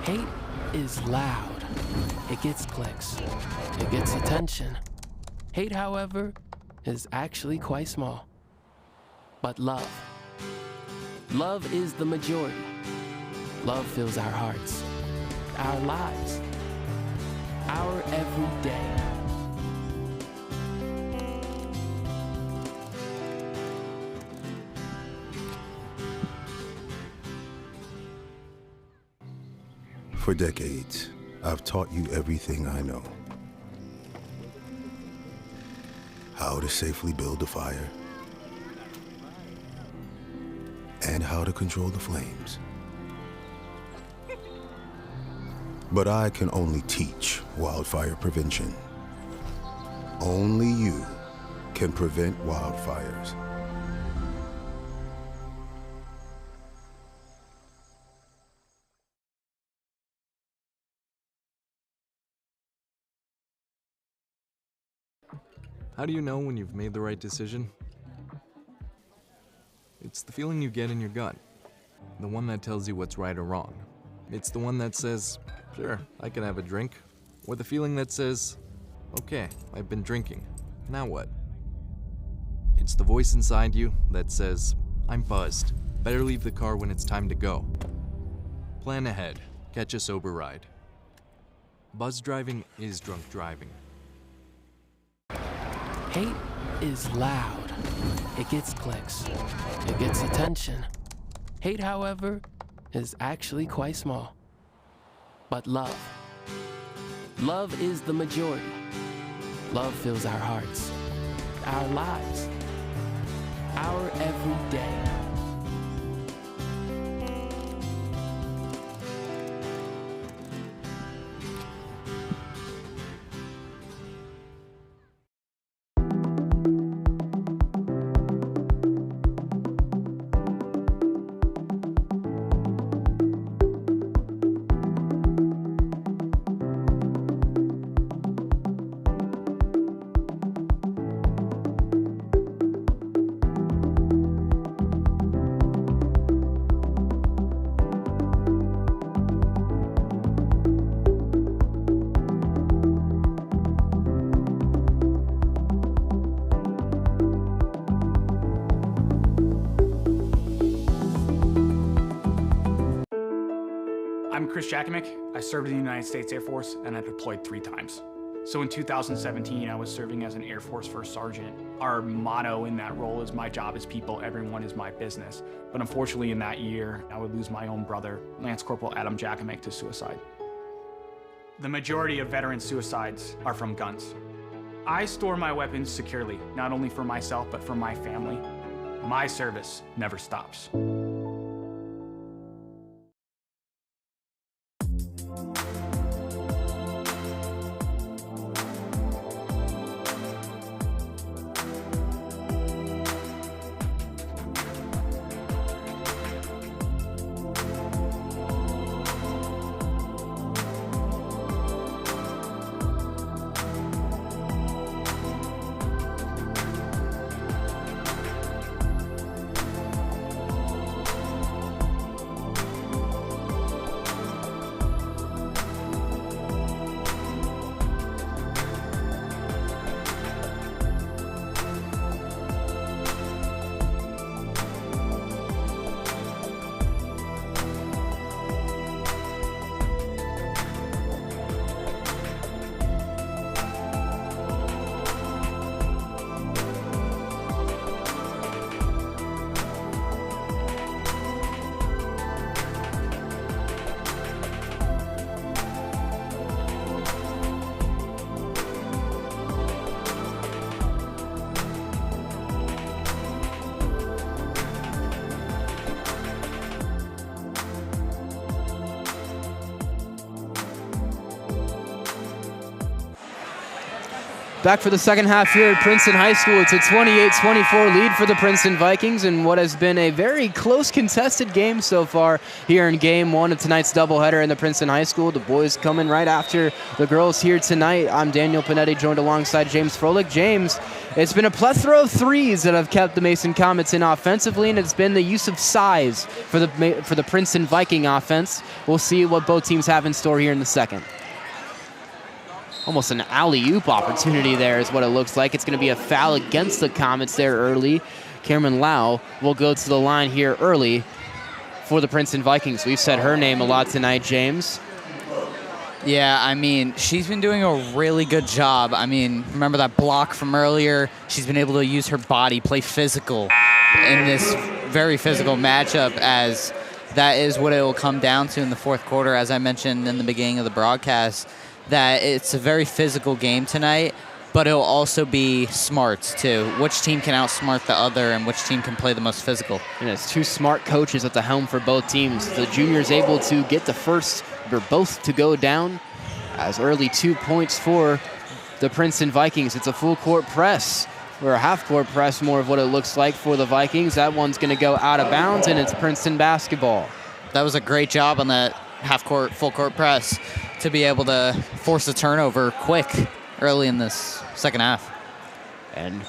Hate is loud. It gets clicks. It gets attention. Hate, however, is actually quite small. But love is the majority. Love fills our hearts, our lives, our every day. For decades, I've taught you everything I know. How to safely build a fire, and how to control the flames. But I can only teach wildfire prevention. Only you can prevent wildfires. How do you know when you've made the right decision? It's the feeling you get in your gut. The one that tells you what's right or wrong. It's the one that says, sure, I can have a drink. Or the feeling that says, okay, I've been drinking. Now what? It's the voice inside you that says, I'm buzzed. Better leave the car when it's time to go. Plan ahead. Catch a sober ride. Buzz driving is drunk driving. Hate is loud. It gets clicks. It gets attention. Hate, however, is actually quite small. But love is the majority. Love fills our hearts, our lives, our every day. I'm Chris Jakimick. I served in the United States Air Force and I deployed 3 times. So in 2017, I was serving as an Air Force First Sergeant. Our motto in that role is my job is people, everyone is my business. But unfortunately in that year, I would lose my own brother, Lance Corporal Adam Jakimick, to suicide. The majority of veteran suicides are from guns. I store my weapons securely, not only for myself, but for my family. My service never stops. Back for the second half here at Princeton High School. It's a 28-24 lead for the Princeton Vikings in what has been a very close contested game so far here in game 1 of tonight's doubleheader in the Princeton High School. The boys coming right after the girls here tonight. I'm Daniel Panetti, joined alongside James Froelich. James, it's been a plethora of threes that have kept the Mason Comets in offensively, and it's been the use of size for the Princeton Viking offense. We'll see what both teams have in store here in the second. Almost an alley-oop opportunity there is what it looks like. It's going to be a foul against the Comets there early. Cameron Lau will go to the line here early for the Princeton Vikings. We've said her name a lot tonight, James. Yeah, I mean, she's been doing a really good job. I mean, remember that block from earlier? She's been able to use her body, play physical in this very physical matchup, as that is what it will come down to in the fourth quarter, as I mentioned in the beginning of the broadcast, that it's a very physical game tonight, but it'll also be smarts too. Which team can outsmart the other and which team can play the most physical. And it's two smart coaches at the helm for both teams. The juniors able to get the first, or both to go down as early 2 points for the Princeton Vikings. It's a full court press, or a half court press, more of what it looks like for the Vikings. That one's gonna go out of bounds, and it's Princeton basketball. That was a great job on that half court, full court press to be able to force a turnover quick early in this second half. And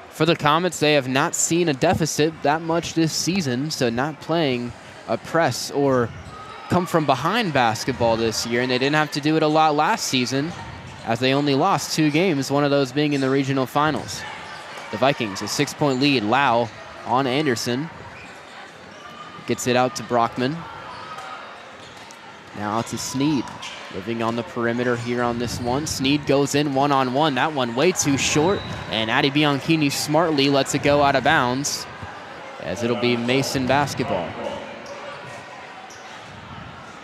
for the Comets, they have not seen a deficit that much this season, so not playing a press or come from behind basketball this year, and they didn't have to do it a lot last season as they only lost 2 games, one of those being in the regional finals. The Vikings, a 6-point lead. Lau on Anderson. Gets it out to Brockman. Now out to Sneed. Living on the perimeter here on this one. Sneed goes in one-on-one. That one way too short. And Addie Bianchini smartly lets it go out of bounds, as it'll be Mason basketball.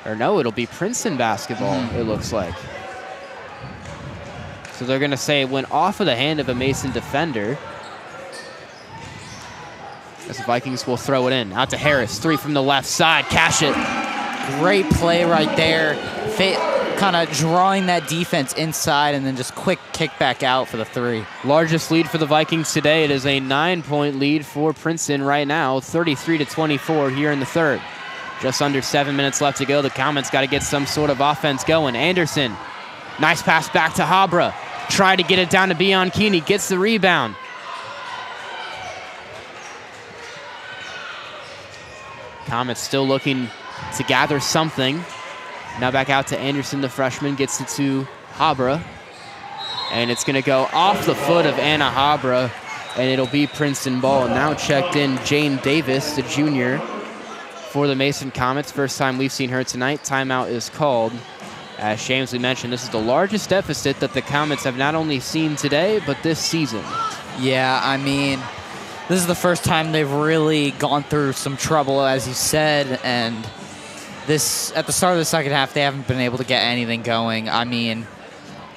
Or no, it'll be Princeton basketball, it looks like. So they're gonna say it went off of the hand of a Mason defender. As the Vikings will throw it in. Out to Harris, 3 from the left side, cash it. Great play right there. Kind of drawing that defense inside and then just quick kick back out for the 3. Largest lead for the Vikings today. It is a 9-point lead for Princeton right now, 33-24 here in the third. Just under 7 minutes left to go. The Comets got to get some sort of offense going. Anderson, nice pass back to Habra. Try to get it down to Bianchini, gets the rebound. Comets still looking to gather something. Now back out to Anderson, the freshman, gets it to Habra. And it's gonna go off the foot of Anna Habra, and it'll be Princeton ball. Now checked in Jane Davis, the junior, for the Mason Comets. First time we've seen her tonight. Timeout is called. As Shamsley mentioned, this is the largest deficit that the Comets have not only seen today, but this season. Yeah, I mean, this is the first time they've really gone through some trouble, as you said, and this at the start of the second half, they haven't been able to get anything going. I mean,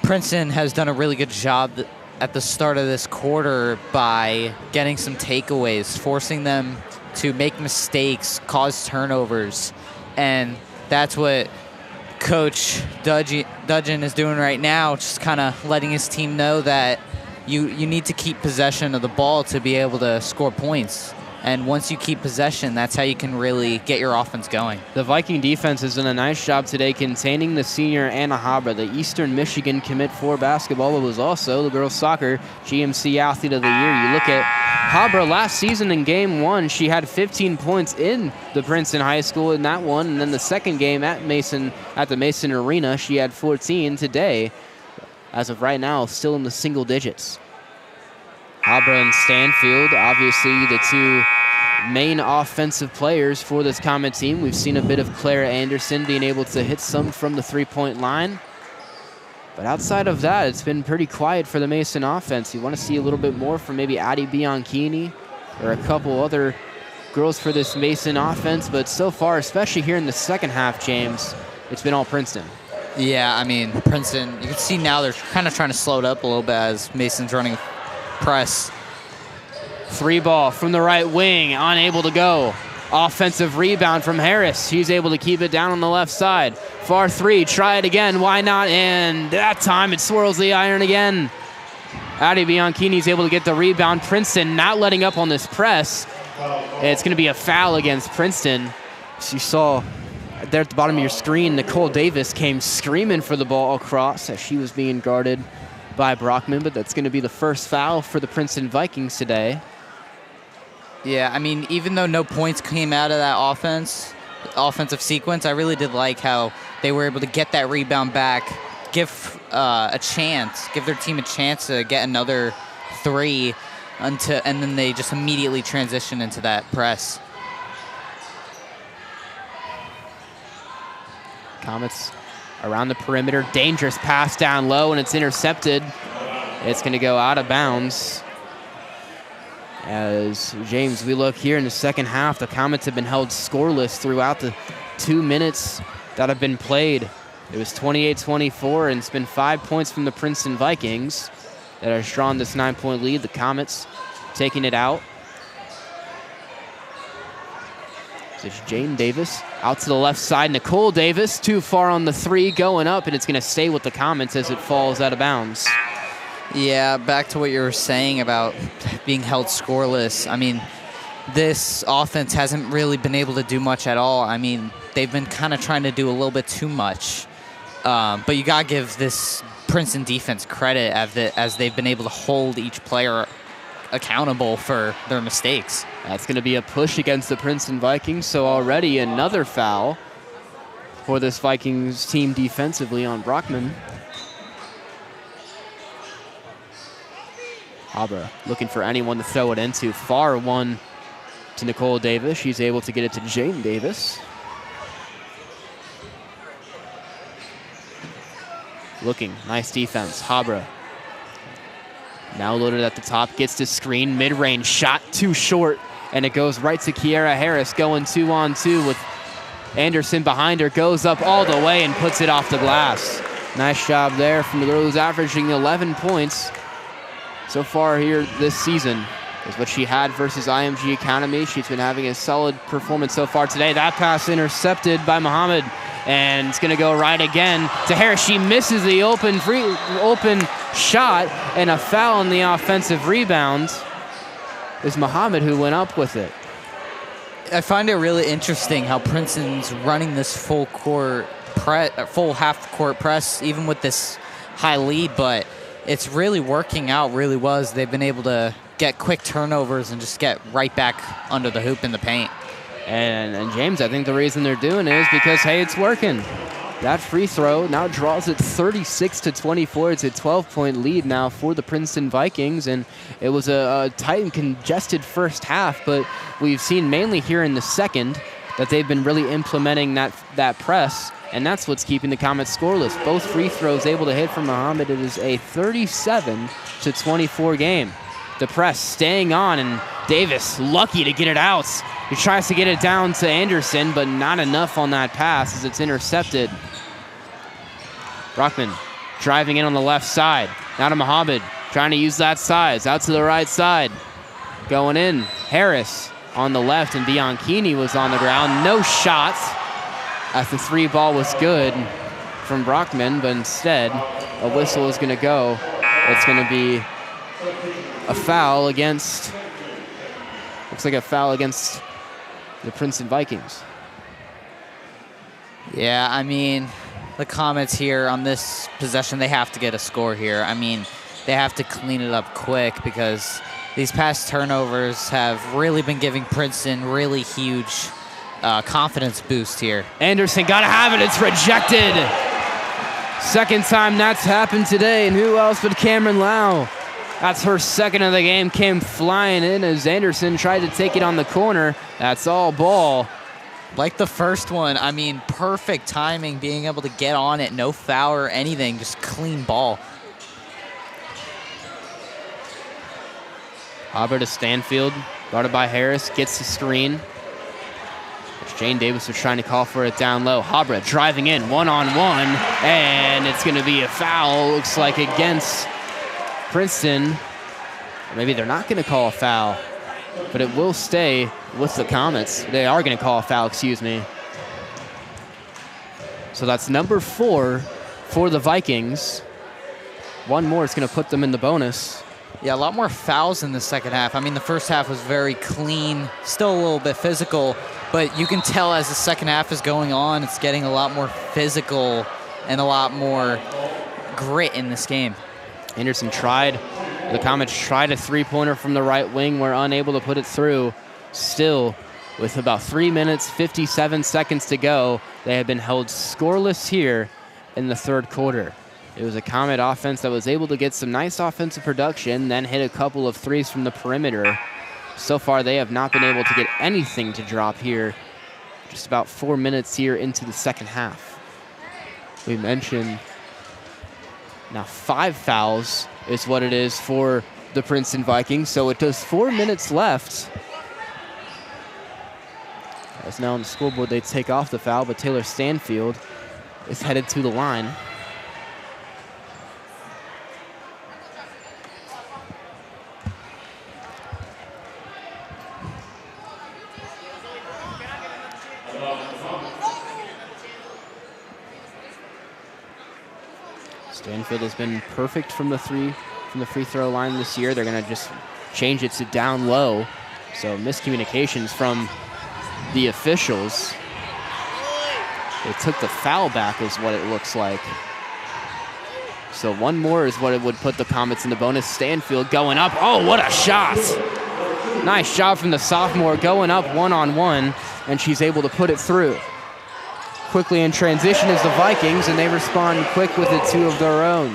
Princeton has done a really good job at the start of this quarter by getting some takeaways, forcing them to make mistakes, cause turnovers, and that's what Coach Dudgeon is doing right now, just kind of letting his team know that you need to keep possession of the ball to be able to score points. And once you keep possession, that's how you can really get your offense going. The Viking defense has done a nice job today containing the senior Anna Habra, the Eastern Michigan commit for basketball, but was also the girls' soccer GMC Athlete of the Year. You look at Habra last season in game 1, she had 15 points in the Princeton High School in that one, and then the second game at the Mason Arena, she had 14 today. As of right now, still in the single digits. Habra and Stanfield, obviously the 2 main offensive players for this Comet team. We've seen a bit of Clara Anderson being able to hit some from the 3-point line. But outside of that, it's been pretty quiet for the Mason offense. You want to see a little bit more from maybe Addie Bianchini or a couple other girls for this Mason offense. But so far, especially here in the second half, James, it's been all Princeton. Yeah, I mean, Princeton, you can see now they're kind of trying to slow it up a little bit as Mason's running press. 3 ball from the right wing, unable to go. Offensive rebound from Harris. He's able to keep it down on the left side. Far 3, try it again, why not? And that time it swirls the iron again. Addie Bianchini's able to get the rebound. Princeton not letting up on this press. It's going to be a foul against Princeton. As you saw there at the bottom of your screen, Nicole Davis came screaming for the ball across as she was being guarded by Brockman, but that's going to be the first foul for the Princeton Vikings today. Yeah, I mean, even though no points came out of that offensive sequence, I really did like how they were able to get that rebound back, give their team a chance to get another 3, and then they just immediately transition into that press. Comets around the perimeter, dangerous pass down low, and it's intercepted. It's going to go out of bounds. As James, we look here in the second half, the Comets have been held scoreless throughout the 2 minutes that have been played. It was 28-24, and it's been 5 points from the Princeton Vikings. that has drawn this 9-point lead. The Comets taking it out. It's Jane Davis out to the left side. Nicole Davis too far on the 3, going up, and it's going to stay with the Comets as it falls out of bounds. Yeah, back to what you were saying about being held scoreless. I mean, this offense hasn't really been able to do much at all. I mean, they've been kind of trying to do a little bit too much. But you got to give this Princeton defense credit as they've been able to hold each player accountable for their mistakes. That's going to be a push against the Princeton Vikings, so already another foul for this Vikings team defensively on Brockman. Abra looking for anyone to throw it into. Far one to Nicole Davis. She's able to get it to Jane Davis. Looking, nice defense. Habra now loaded at the top, gets to screen, mid-range shot, too short, and it goes right to Kiera Harris, going 2-on-2 with Anderson behind her, goes up all the way and puts it off the glass. Nice job there from the girl who's averaging 11 points so far here this season. Is what she had versus IMG Academy. She's been having a solid performance so far today. That pass intercepted by Muhammad, and it's going to go right again to Harris. She misses the open shot, and a foul on the offensive rebound. Is Muhammad who went up with it. I find it really interesting how Princeton's running this full half court press, even with this high lead, but it's really working out really well. They've been able to get quick turnovers and just get right back under the hoop in the paint. And James, I think the reason they're doing it is because, hey, it's working. That free throw now draws it 36-24. It's a 12-point lead now for the Princeton Vikings, and it was a tight and congested first half, but we've seen mainly here in the second that they've been really implementing that press, and that's what's keeping the Comets scoreless. Both free throws able to hit from Muhammad. It is a 37-24 game. The press staying on, and Davis lucky to get it out. He tries to get it down to Anderson, but not enough on that pass as it's intercepted. Brockman driving in on the left side. Now to Muhammad, trying to use that size. Out to the right side. Going in. Harris on the left, and Bianchini was on the ground. No shots as the 3 ball was good from Brockman, but instead a whistle is going to go. It's going to be a foul against, looks like a foul against the Princeton Vikings. Yeah, I mean, the Comets here on this possession, they have to get a score here. I mean, they have to clean it up quick because these past turnovers have really been giving Princeton really huge confidence boost here. Anderson got to have it. It's rejected. Second time that's happened today, and who else but Cameron Lau? That's her second of the game, came flying in as Anderson tried to take it on the corner. That's all ball. Like the first one, I mean, perfect timing, being able to get on it, no foul or anything, just clean ball. Albert to Stanfield, guarded by Harris, gets the screen. Which Jane Davis was trying to call for it down low. Habra driving in, one-on-one, and it's going to be a foul, looks like, against Princeton. Maybe they're not going to call a foul, but it will stay with the Comets. They are going to call a foul, excuse me. So that's number 4 for the Vikings. One more is going to put them in the bonus. Yeah, a lot more fouls in the second half. I mean, the first half was very clean, still a little bit physical, but you can tell as the second half is going on, it's getting a lot more physical and a lot more grit in this game. Anderson tried, the Comets tried a 3-pointer from the right wing, were unable to put it through. Still, with about 3 minutes, 57 seconds to go, they have been held scoreless here in the third quarter. It was a Comet offense that was able to get some nice offensive production, then hit a couple of threes from the perimeter. So far, they have not been able to get anything to drop here. Just about 4 minutes here into the second half. We mentioned now 5 fouls is what it is for the Princeton Vikings. So it does 4 minutes left. As now on the scoreboard, they take off the foul, but Taylor Stanfield is headed to the line. Stanfield has been perfect from the free throw line this year. They're going to just change it to down low. So miscommunications from the officials. They took the foul back is what it looks like. So one more is what it would put the Comets in the bonus. Stanfield going up. Oh, what a shot. Nice job from the sophomore going up one-on-one, and she's able to put it through. Quickly in transition is the Vikings, and they respond quick with it, two of their own.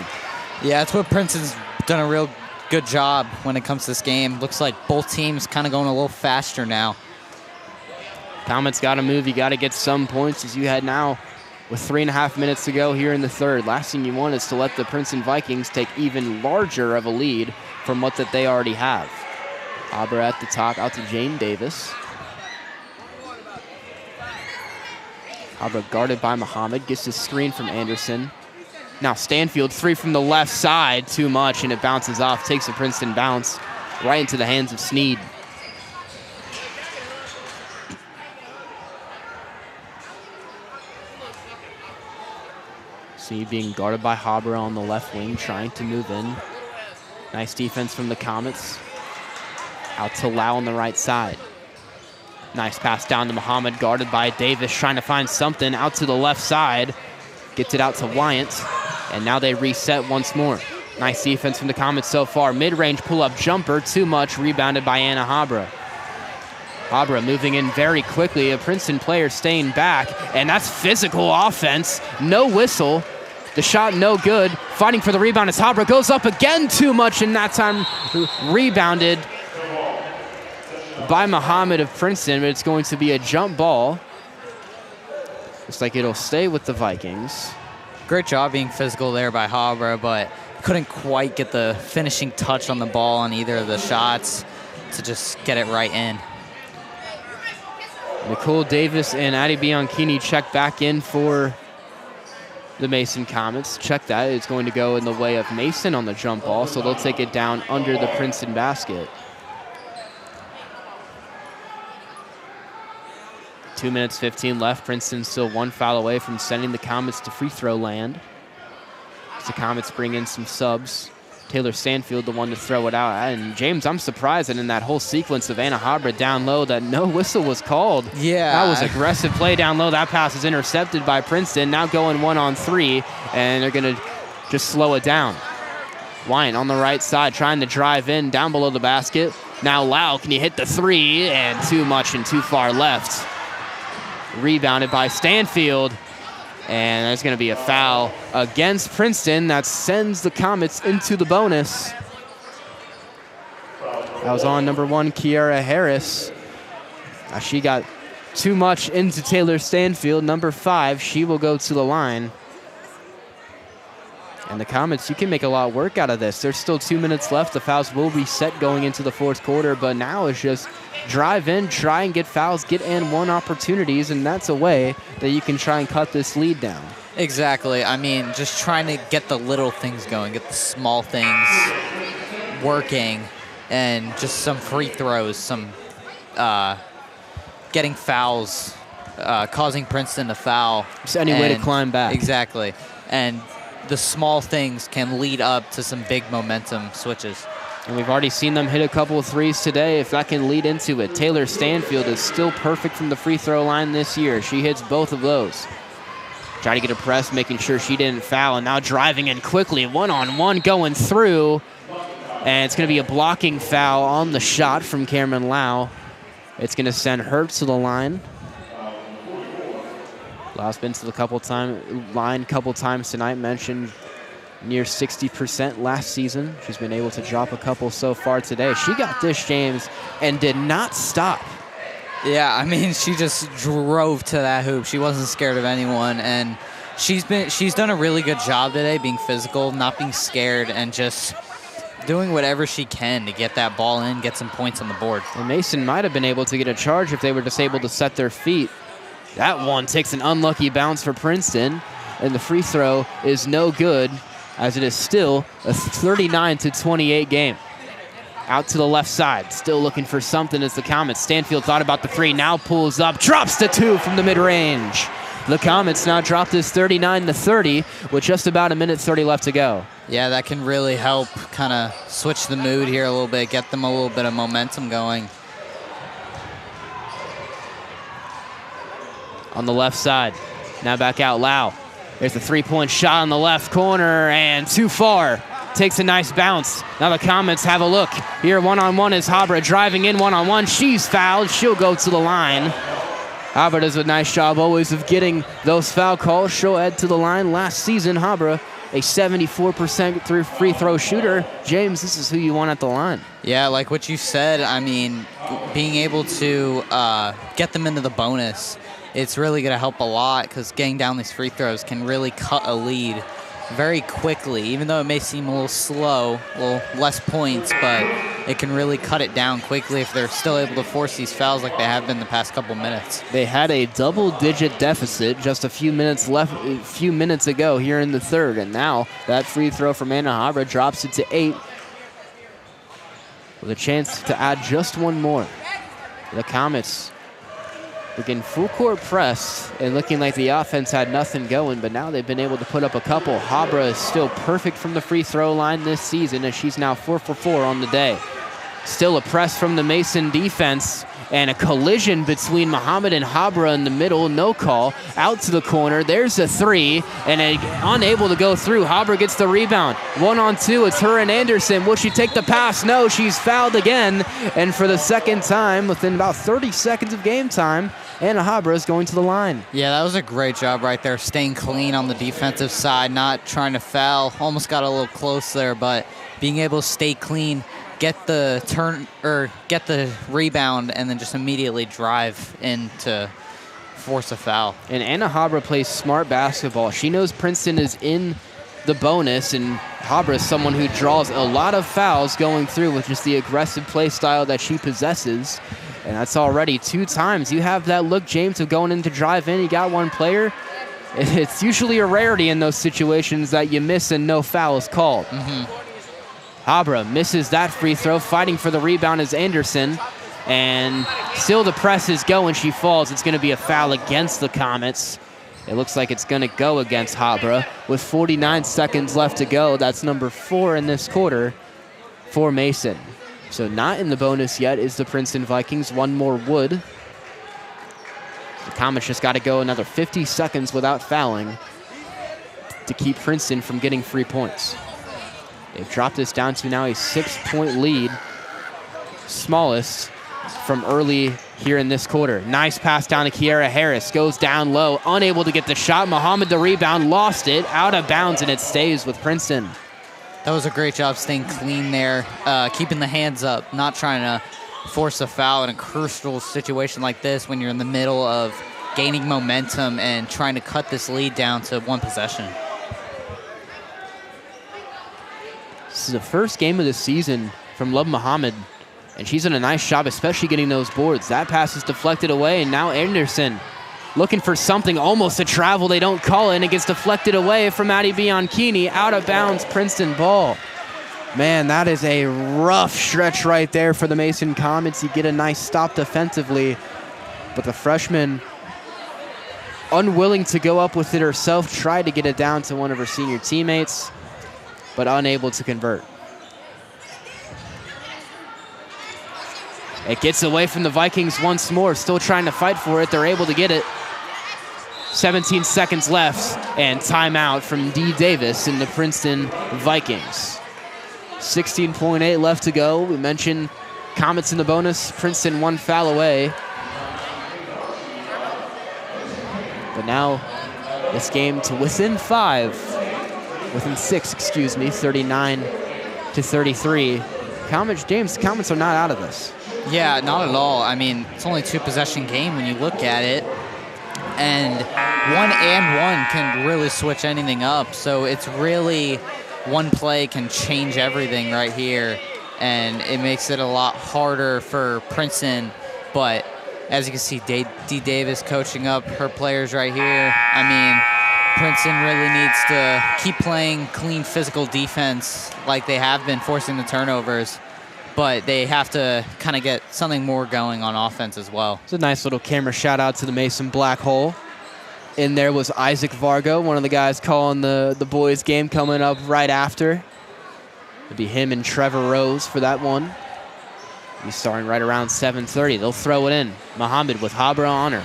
Yeah, that's what Princeton's done a real good job when it comes to this game. Looks like both teams kind of going a little faster now. Comets got to move. You got to get some points as you head now with 3.5 minutes to go here in the third. Last thing you want is to let the Princeton Vikings take even larger of a lead from what that they already have. Abra at the top, out to Jane Davis. Abra guarded by Muhammad, gets his screen from Anderson. Now Stanfield, three from the left side, too much, and it bounces off, takes a Princeton bounce right into the hands of Sneed. Sneed being guarded by Habra on the left wing, trying to move in. Nice defense from the Comets. Out to Lau on the right side. Nice pass down to Muhammad, guarded by Davis, trying to find something out to the left side. Gets it out to Wyant, and now they reset once more. Nice defense from the Comets so far. Mid-range pull-up jumper, too much, rebounded by Anna Habra. Habra moving in very quickly, a Princeton player staying back, and that's physical offense. No whistle. The shot no good. Fighting for the rebound as Habra goes up again, too much, and that time rebounded by Muhammad of Princeton, but it's going to be a jump ball. Looks like it'll stay with the Vikings. Great job being physical there by Habra, but couldn't quite get the finishing touch on the ball on either of the shots to just get it right in. Nicole Davis and Addie Bianchini check back in for the Mason Comets. Check that. It's going to go in the way of Mason on the jump ball, so they'll take it down under the Princeton basket. 2 minutes, 15 left. Princeton still one foul away from sending the Comets to free throw land. As the Comets bring in some subs. Taylor Stanfield, the one to throw it out. And James, I'm surprised that in that whole sequence of Anna Habra down low that no whistle was called. Yeah. That was aggressive play down low. That pass is intercepted by Princeton. Now going 1-on-3, and they're going to just slow it down. Wyant on the right side trying to drive in down below the basket. Now Lau, can you hit the three? And too much and too far left. Rebounded by Stanfield. And there's going to be a foul against Princeton that sends the Comets into the bonus. That was on number 1, Kiara Harris. She got too much into Taylor Stanfield. Number 5, she will go to the line. And the Comets, you can make a lot of work out of this. There's still 2 minutes left. The fouls will reset going into the fourth quarter, but now it's just drive in, try and get fouls, get and one opportunities, and that's a way that you can try and cut this lead down. Exactly. I mean, just trying to get the little things going, get the small things working, and just some free throws, some getting fouls, causing Princeton to foul. Just any way to climb back. Exactly. And the small things can lead up to some big momentum switches. And we've already seen them hit a couple of threes today, if that can lead into it. Taylor Stanfield is still perfect from the free throw line this year. She hits both of those. Trying to get a press, making sure she didn't foul, and now driving in quickly, one-on-one going through. And it's going to be a blocking foul on the shot from Cameron Lau. It's going to send her to the line. Lau's been to the line a couple times tonight, mentioned near 60% last season. She's been able to drop a couple so far today. She got this, James, and did not stop. Yeah, I mean, she just drove to that hoop. She wasn't scared of anyone, and she's done a really good job today being physical, not being scared, and just doing whatever she can to get that ball in, get some points on the board. And Mason might have been able to get a charge if they were just able to set their feet. That one takes an unlucky bounce for Princeton, and the free throw is no good, as it is still a 39-28 game. Out to the left side, still looking for something as the Comets. Stanfield thought about the three, now pulls up, drops the two from the mid-range. The Comets now drop this 39-30 with just about a minute 30 left to go. Yeah, that can really help kind of switch the mood here a little bit, get them a little bit of momentum going. On the left side, now back out Lau. There's a three-point shot on the left corner and too far. Takes a nice bounce. Now the Comets have a look. Here one-on-one is Habra driving in one-on-one. She's fouled. She'll go to the line. Habra does a nice job always of getting those foul calls. She'll head to the line. Last season, Habra, a 74% free throw shooter. James, this is who you want at the line. Yeah, like what you said, I mean, being able to get them into the bonus, it's really going to help a lot because getting down these free throws can really cut a lead very quickly, even though it may seem a little slow, a little less points, but it can really cut it down quickly if they're still able to force these fouls like they have been the past couple minutes. They had a double-digit deficit just a few minutes ago here in the third, and now that free throw from Anna Habra drops it to 8 with a chance to add just one more. The Comets looking full court press and looking like the offense had nothing going, but now they've been able to put up a couple. Habra is still perfect from the free throw line this season as she's now 4 for 4 on the day. Still a press from the Mason defense and a collision between Muhammad and Habra in the middle. No call. Out to the corner. There's a three and unable to go through. Habra gets the rebound. 1-on-2. It's her and Anderson. Will she take the pass? No, she's fouled again. And for the second time within about 30 seconds of game time, Anna Habra is going to the line. Yeah, that was a great job right there, staying clean on the defensive side, not trying to foul. Almost got a little close there, but being able to stay clean, get the rebound, and then just immediately drive in to force a foul. And Anna Habra plays smart basketball. She knows Princeton is in the bonus, and Habra is someone who draws a lot of fouls going through with just the aggressive play style that she possesses. And that's already 2 times. You have that look, James, of going in to drive in. You got one player. It's usually a rarity in those situations that you miss and no foul is called. Habra misses that free throw. Fighting for the rebound is Anderson. And still the press is going. She falls. It's going to be a foul against the Comets. It looks like it's going to go against Habra with 49 seconds left to go. That's number 4 in this quarter for Mason. So not in the bonus yet is the Princeton Vikings. One more would. The Comets just got to go another 50 seconds without fouling to keep Princeton from getting free points. They've dropped this down to now a 6-point lead, smallest from early here in this quarter. Nice pass down to Kiara Harris, goes down low, unable to get the shot. Muhammad the rebound, lost it, out of bounds, and it stays with Princeton. That was a great job staying clean there, keeping the hands up, not trying to force a foul in a crucial situation like this when you're in the middle of gaining momentum and trying to cut this lead down to 1 possession. This is the first game of the season from Love Muhammad, and she's done a nice job, especially getting those boards. That pass is deflected away, and now Anderson looking for something, almost a travel. They don't call it, and it gets deflected away from Addie Bianchini. Out of bounds, Princeton ball. Man, that is a rough stretch right there for the Mason Comets. You get a nice stop defensively, but the freshman, unwilling to go up with it herself, tried to get it down to one of her senior teammates, but unable to convert. It gets away from the Vikings once more, still trying to fight for it. They're able to get it. 17 seconds left, and timeout from Dee Davis in the Princeton Vikings. 16.8 left to go. We mentioned Comets in the bonus. Princeton 1 foul away. But now this game to within 6, 39-33. Comets are not out of this. Yeah, not at all. I mean, it's only a 2-possession game when you look at it. And 1 can really switch anything up. So it's really one play can change everything right here. And it makes it a lot harder for Princeton. But as you can see, Dee Davis coaching up her players right here. I mean, Princeton really needs to keep playing clean physical defense like they have been, forcing the turnovers. But they have to kind of get something more going on offense as well. It's a nice little camera shout out to the Mason Black Hole. in there was Isaac Vargo, one of the guys calling the boys' game coming up right after. It'll be him and Trevor Rose for that one. He's starting right around 7:30. They'll throw it in. Muhammad with Habra on her.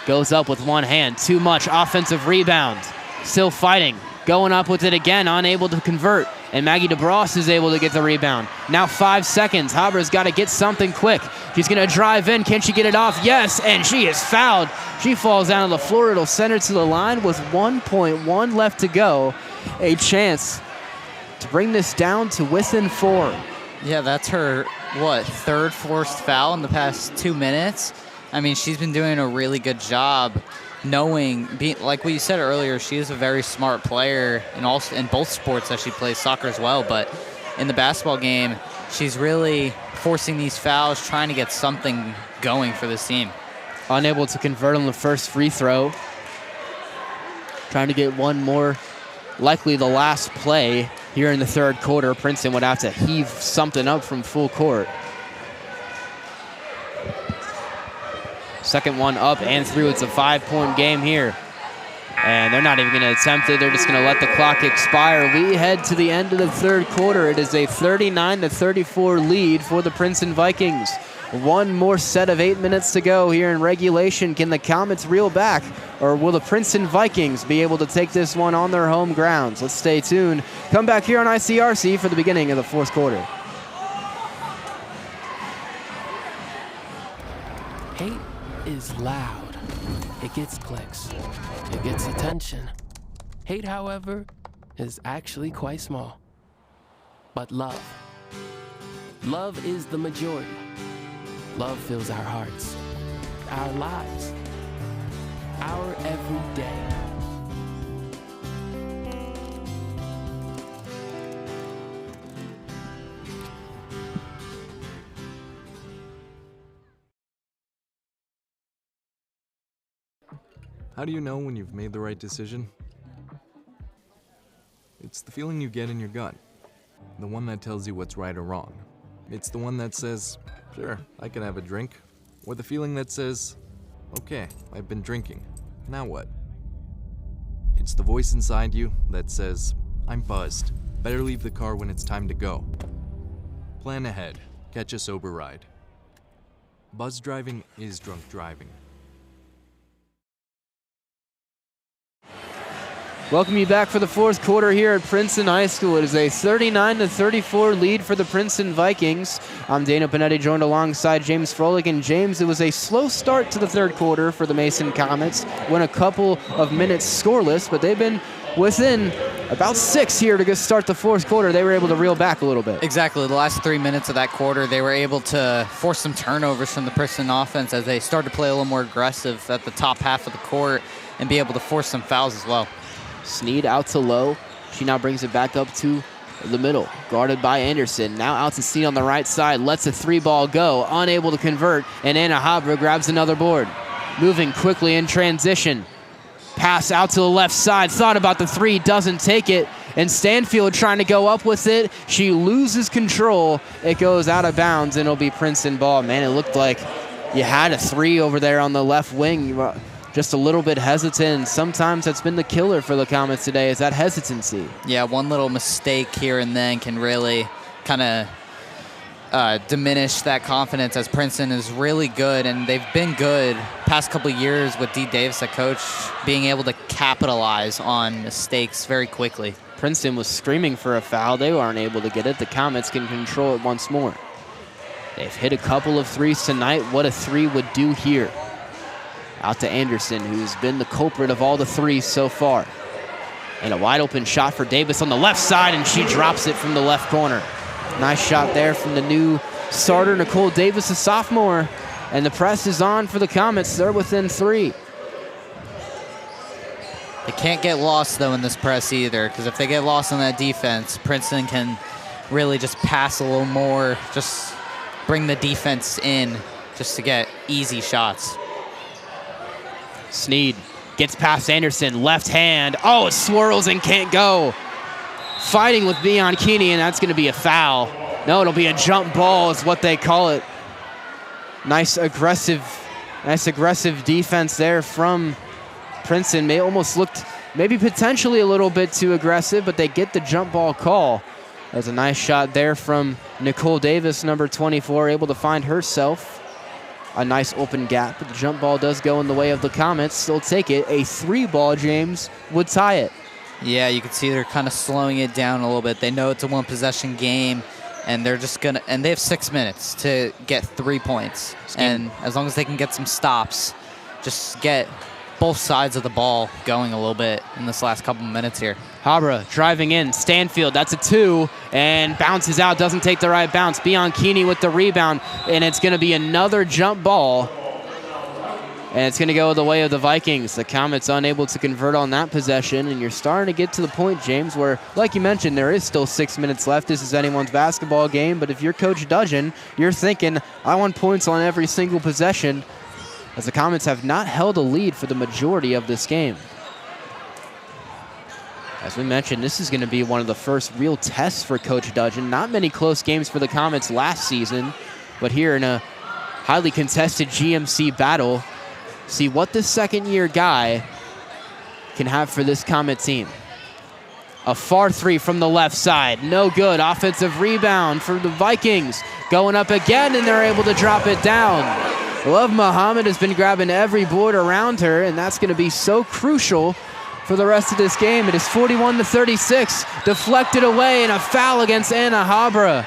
Goes up with one hand. Too much offensive rebound. Still fighting. Going up with it again, unable to convert. And Maggie DeBross is able to get the rebound. Now 5 seconds. Habra's got to get something quick. She's going to drive in. Can she get it off? Yes, and she is fouled. She falls down on the floor. It'll send her to the line with 1.1 left to go. A chance to bring this down to within 4. Yeah, that's her, third forced foul in the past 2 minutes? I mean, she's been doing a really good job knowing, like we said earlier, she is a very smart player in both sports that she plays, soccer as well, but in the basketball game, she's really forcing these fouls, trying to get something going for this team. Unable to convert on the first free throw. Trying to get one more, likely the last play here in the third quarter. Princeton would have to heave something up from full court. Second one up and through. It's a 5-point game here. And they're not even going to attempt it. They're just going to let the clock expire. We head to the end of the third quarter. It is a 39-34 lead for the Princeton Vikings. One more set of 8 minutes to go here in regulation. Can the Comets reel back, or will the Princeton Vikings be able to take this one on their home grounds? Let's stay tuned. Come back here on ICRC for the beginning of the fourth quarter. Hate is loud. It gets clicks. It gets attention. Hate, however, is actually quite small. But love is the majority. Love fills our hearts, our lives, our everyday. How do you know when you've made the right decision? It's the feeling you get in your gut. The one that tells you what's right or wrong. It's the one that says, sure, I can have a drink. Or the feeling that says, okay, I've been drinking. Now what? It's the voice inside you that says, I'm buzzed. Better leave the car when it's time to go. Plan ahead. Catch a sober ride. Buzz driving is drunk driving. Welcome you back for the fourth quarter here at Princeton High School. It is a 39-34 lead for the Princeton Vikings. I'm Dana Panetti, joined alongside James Froelich. And James, it was a slow start to the third quarter for the Mason Comets. Went a couple of minutes scoreless, but they've been within about 6 here to start the fourth quarter. They were able to reel back a little bit. Exactly. The last 3 minutes of that quarter, they were able to force some turnovers from the Princeton offense as they started to play a little more aggressive at the top half of the court and be able to force some fouls as well. Sneed out to low. She now brings it back up to the middle, guarded by Anderson. Now out to Sneed on the right side, lets a 3-ball go, unable to convert, and Anna Habra grabs another board. Moving quickly in transition. Pass out to the left side, thought about the 3, doesn't take it, and Stanfield trying to go up with it. She loses control. It goes out of bounds, and it'll be Princeton ball. Man, it looked like you had a 3 over there on the left wing. Just a little bit hesitant. Sometimes that's been the killer for the Comets today, is that hesitancy. Yeah, one little mistake here and then can really kind of diminish that confidence, as Princeton is really good, and they've been good past couple of years with Dee Davis, a coach, being able to capitalize on mistakes very quickly. Princeton was screaming for a foul. They weren't able to get it. The Comets can control it once more. They've hit a couple of 3s tonight. What a 3 would do here. Out to Anderson, who's been the culprit of all the 3s so far. And a wide open shot for Davis on the left side, and she drops it from the left corner. Nice shot there from the new starter, Nicole Davis, a sophomore. And the press is on for the Comets. They're within 3. They can't get lost, though, in this press either, because if they get lost on that defense, Princeton can really just pass a little more, just bring the defense in just to get easy shots. Sneed gets past Anderson, left hand. Oh, it swirls and can't go. Fighting with Beyond Keeney, and that's going to be a foul. No, it'll be a jump ball is what they call it. Nice aggressive defense there from Princeton may almost looked maybe potentially a little bit too aggressive, but they get the jump ball call. There's a nice shot there from Nicole Davis, number 24, able to find herself a nice open gap. But the jump ball does go in the way of the Comets. Still take it. A 3-ball, James, would tie it. Yeah, you can see they're kind of slowing it down a little bit. They know it's a one-possession game, and they're just going to – and they have 6 minutes to get 3 points. And as long as they can get some stops, just get both sides of the ball going a little bit in this last couple minutes here. Habra driving in. Stanfield, that's a 2, and bounces out, doesn't take the right bounce. Bianchini with the rebound, and it's going to be another jump ball. And it's going to go the way of the Vikings. The Comets unable to convert on that possession, and you're starting to get to the point, James, where, like you mentioned, there is still 6 minutes left. This is anyone's basketball game, but if you're Coach Dudgeon, you're thinking, I want points on every single possession, as the Comets have not held a lead for the majority of this game. As we mentioned, this is going to be one of the first real tests for Coach Dudgeon. Not many close games for the Comets last season, but here in a highly contested GMC battle, see what this second-year guy can have for this Comet team. A far 3 from the left side. No good. Offensive rebound for the Vikings. Going up again, and they're able to drop it down. Love Muhammad has been grabbing every board around her, and that's going to be so crucial for the rest of this game. It is 41-36. Deflected away, and a foul against Anna Habra.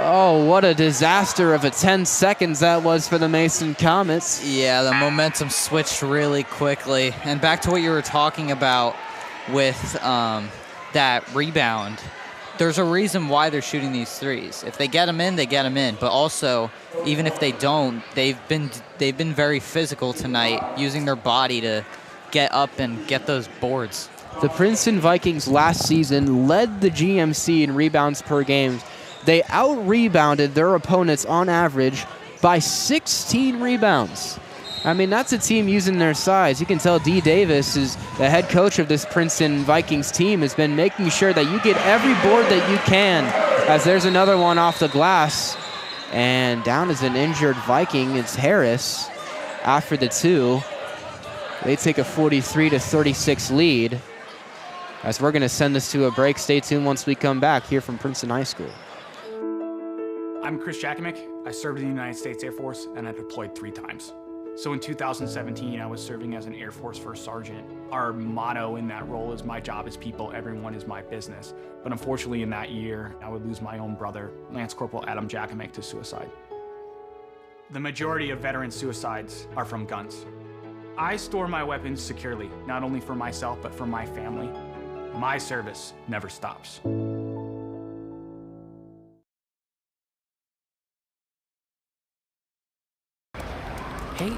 Oh, what a disaster of a 10 seconds that was for the Mason Comets. Yeah, the momentum switched really quickly. And back to what you were talking about with that rebound. There's a reason why they're shooting these threes. If they get them in, they get them in. But also, even if they don't, they've been very physical tonight, using their body to get up and get those boards. The Princeton Vikings last season led the GMC in rebounds per game. They out-rebounded their opponents on average by 16 rebounds. I mean, that's a team using their size. You can tell Dee Davis, is the head coach of this Princeton Vikings team, has been making sure that you get every board that you can, as there's another one off the glass. And down is an injured Viking. It's Harris after the 2. They take a 43-36 lead. As we're going to send this to a break. Stay tuned once we come back here from Princeton High School. I'm Chris Jakimick. I served in the United States Air Force, and I deployed 3 times. So in 2017, I was serving as an Air Force First Sergeant. Our motto in that role is, my job is people, everyone is my business. But unfortunately in that year, I would lose my own brother, Lance Corporal Adam Jakimick, to suicide. The majority of veteran suicides are from guns. I store my weapons securely, not only for myself, but for my family. My service never stops. Hate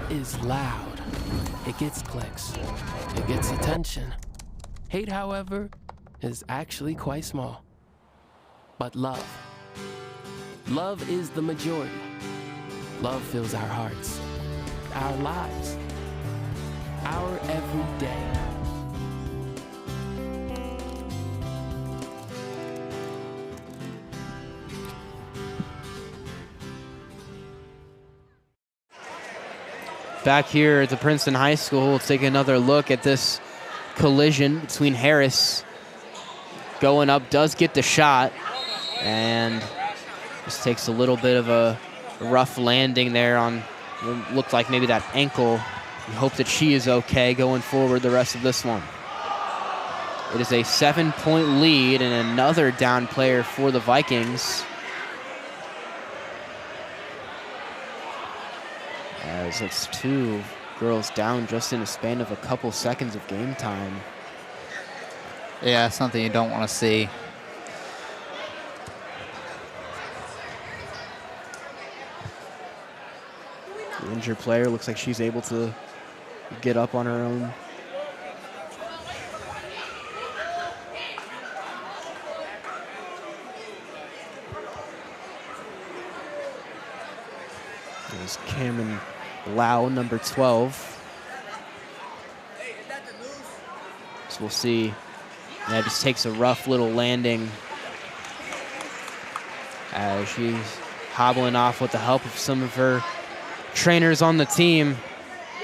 is loud. It gets clicks. It gets attention. Hate, however, is actually quite small. But love is the majority. Love fills our hearts, our lives, our everyday. Back here at the Princeton High School, we'll take another look at this collision between Harris. Going up, does get the shot, and just takes a little bit of a rough landing there on what looked like maybe that ankle. We hope that she is okay going forward the rest of this one. It is a 7-point lead and another down player for the Vikings. As it's 2 girls down just in a span of a couple seconds of game time. Yeah, something you don't want to see. The injured player looks like she's able to get up on her own. There's Cameron Lau, number 12. So we'll see. That just takes a rough little landing as she's hobbling off with the help of some of her trainers on the team.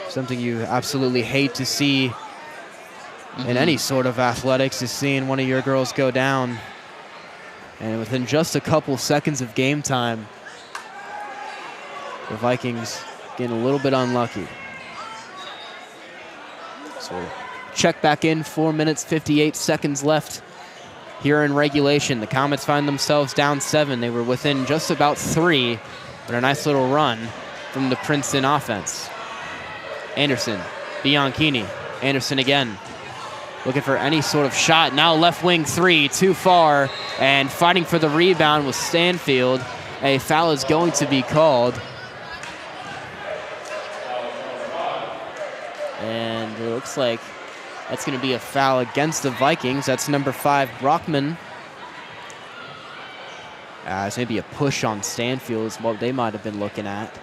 Something you absolutely hate to see in any sort of athletics is seeing one of your girls go down. And within just a couple seconds of game time, the Vikings getting a little bit unlucky. So check back in, 4 minutes, 58 seconds left here in regulation. The Comets find themselves down 7. They were within just about 3, but a nice little run from the Princeton offense. Anderson, Bianchini, Anderson again. Looking for any sort of shot. Now left wing 3, too far. And fighting for the rebound was Stanfield. A foul is going to be called. And it looks like that's going to be a foul against the Vikings. That's number 5, Brockman. It's maybe a push on Stanfield is what they might have been looking at.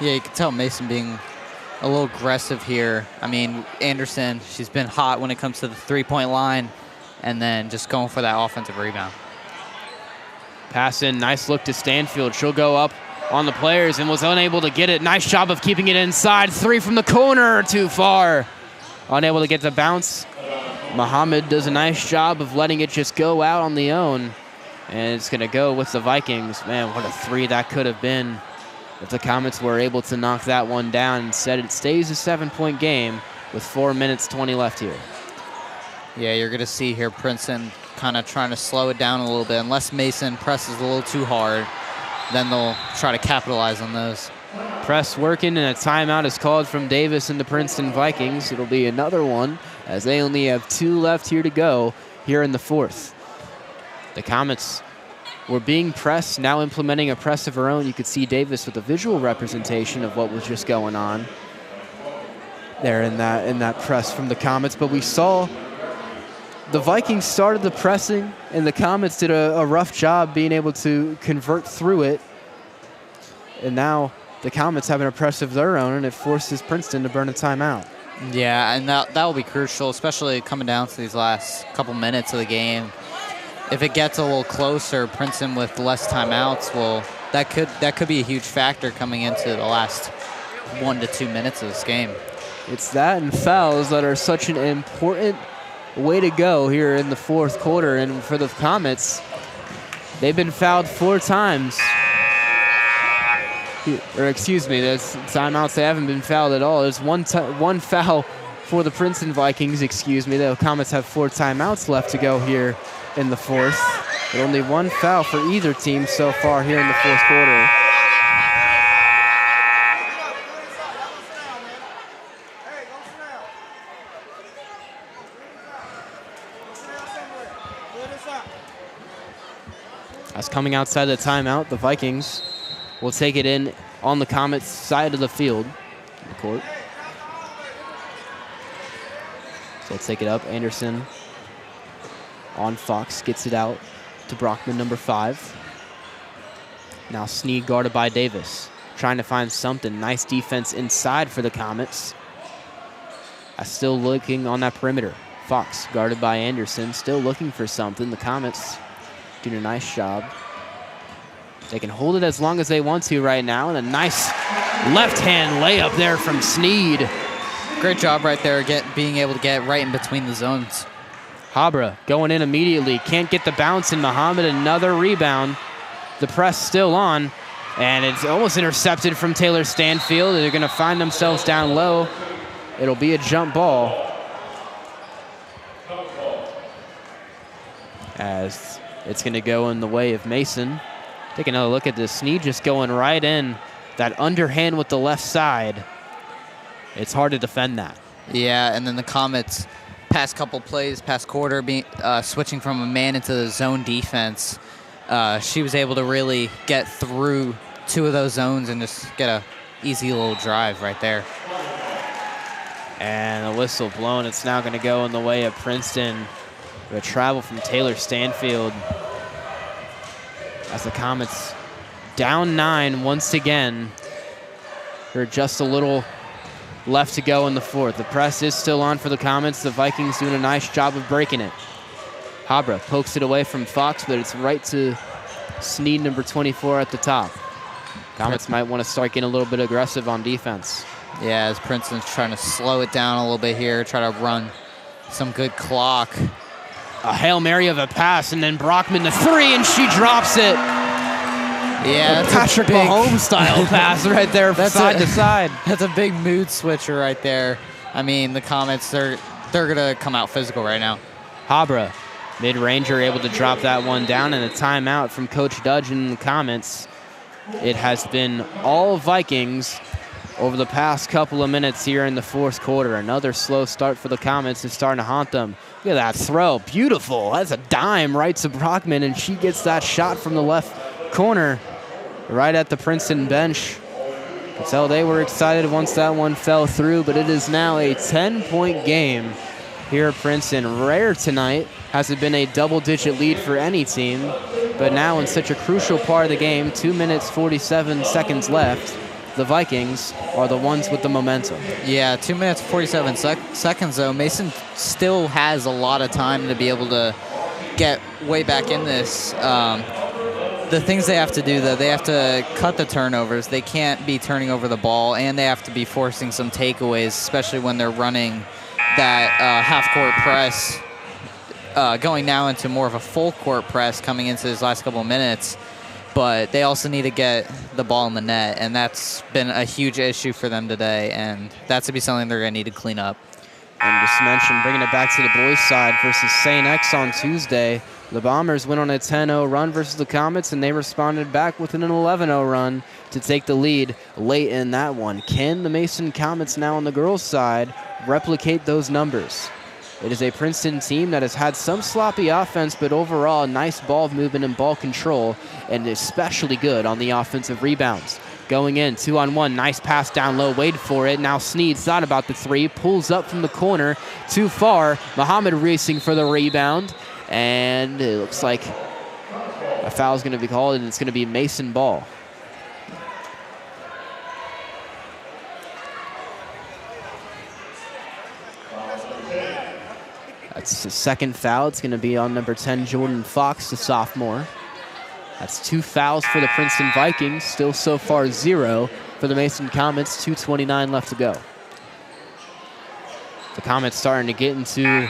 Yeah, you can tell Mason being a little aggressive here. I mean, Anderson, she's been hot when it comes to the three-point line, and then just going for that offensive rebound. Pass in, nice look to Stanfield. She'll go up on the players and was unable to get it. Nice job of keeping it inside. 3 from the corner, too far. Unable to get the bounce. Muhammad does a nice job of letting it just go out on the own. And it's going to go with the Vikings. Man, what a 3 that could have been if the Comets were able to knock that one down. Instead, it stays a 7-point game with 4 minutes, 20 left here. Yeah, you're going to see here Princeton kind of trying to slow it down a little bit. Unless Mason presses a little too hard, then they'll try to capitalize on those. Press working, and a timeout is called from Davis and the Princeton Vikings. It'll be another one, as they only have 2 left here to go here in the 4th. The Comets were being pressed, now implementing a press of her own. You could see Davis with a visual representation of what was just going on there in that press from the Comets. But we saw the Vikings started the pressing, and the Comets did a rough job being able to convert through it. And now the Comets have an press of their own, and it forces Princeton to burn a timeout. Yeah, and that will be crucial, especially coming down to these last couple minutes of the game. If it gets a little closer, Princeton with less timeouts, well, that could be a huge factor coming into the last 1 to 2 minutes of this game. It's that and fouls that are such an important way to go here in the 4th quarter. And for the Comets, they've been fouled 4 times. Or excuse me, there's timeouts. They haven't been fouled at all. There's one foul for the Princeton Vikings, excuse me. The Comets have 4 timeouts left to go here in the 4th. But only 1 foul for either team so far here in the 4th quarter. As coming outside the timeout, the Vikings will take it in on the Comets' side of the field, the court. So let's take it up. Anderson on Fox, gets it out to Brockman, number 5. Now Sneed guarded by Davis, trying to find something. Nice defense inside for the Comets. Still looking on that perimeter. Fox guarded by Anderson, still looking for something. The Comets doing a nice job. They can hold it as long as they want to right now, and a nice left-hand layup there from Sneed. Great job right there, being able to get right in between the zones. Habra going in immediately, can't get the bounce, and Muhammad another rebound. The press still on, and it's almost intercepted from Taylor Stanfield. They're going to find themselves down low. It'll be a jump ball, as it's going to go in the way of Mason. Take another look at this. Sneed just going right in. That underhand with the left side. It's hard to defend that. Yeah, and then the Comets, past couple plays, past quarter, switching from a man into the zone defense. She was able to really get through 2 of those zones and just get a easy little drive right there. And the whistle blown. It's now going to go in the way of Princeton. A travel from Taylor Stanfield. As the Comets down 9 once again. They're just a little left to go in the 4th. The press is still on for the Comets. The Vikings doing a nice job of breaking it. Habra pokes it away from Fox, but it's right to Sneed, number 24, at the top. Comets might want to start getting a little bit aggressive on defense. Yeah, as Princeton's trying to slow it down a little bit here, try to run some good clock. A Hail Mary of a pass, and then Brockman the three, and she drops it. Yeah, that's Patrick Mahomes style pass right there from side to side. That's a big mood switcher right there. I mean, the Comets, they're going to come out physical right now. Habra, mid-ranger, able to drop that one down, and a timeout from Coach Dudge and the Comets. It has been all Vikings over the past couple of minutes here in the fourth quarter. Another slow start for the Comets is starting to haunt them. Look at that throw. Beautiful. That's a dime right to Brockman, and she gets that shot from the left corner right at the Princeton bench. You can tell they were excited once that one fell through, but it is now a 10-point game here at Princeton. Rare tonight has it been a double-digit lead for any team, but now in such a crucial part of the game, 2 minutes, 47 seconds left, the Vikings are the ones with the momentum. Yeah, 2 minutes, 47 seconds, though. Mason still has a lot of time to be able to get way back in this. The things they have to do, though, they have to cut the turnovers. They can't be turning over the ball, and they have to be forcing some takeaways, especially when they're running that half-court press, going now into more of a full-court press coming into these last couple of minutes. But they also need to get the ball in the net, and that's been a huge issue for them today, and that's going to be something they're going to need to clean up. And just mention, bringing it back to the boys' side versus St. X on Tuesday, the Bombers went on a 10-0 run versus the Comets, and they responded back with an 11-0 run to take the lead late in that one. Can the Mason Comets now on the girls' side replicate those numbers? It is a Princeton team that has had some sloppy offense, but overall nice ball movement and ball control, and especially good on the offensive rebounds. Going in, 2-on-1, nice pass down low, waited for it. Now Sneed thought about the three, pulls up from the corner, too far. Muhammad racing for the rebound, and it looks like a foul is going to be called, and it's going to be Mason ball. That's the second foul. It's going to be on number 10, Jordan Fox, the sophomore. That's 2 fouls for the Princeton Vikings. Still so far 0 for the Mason Comets. 2:29 left to go. The Comets starting to get into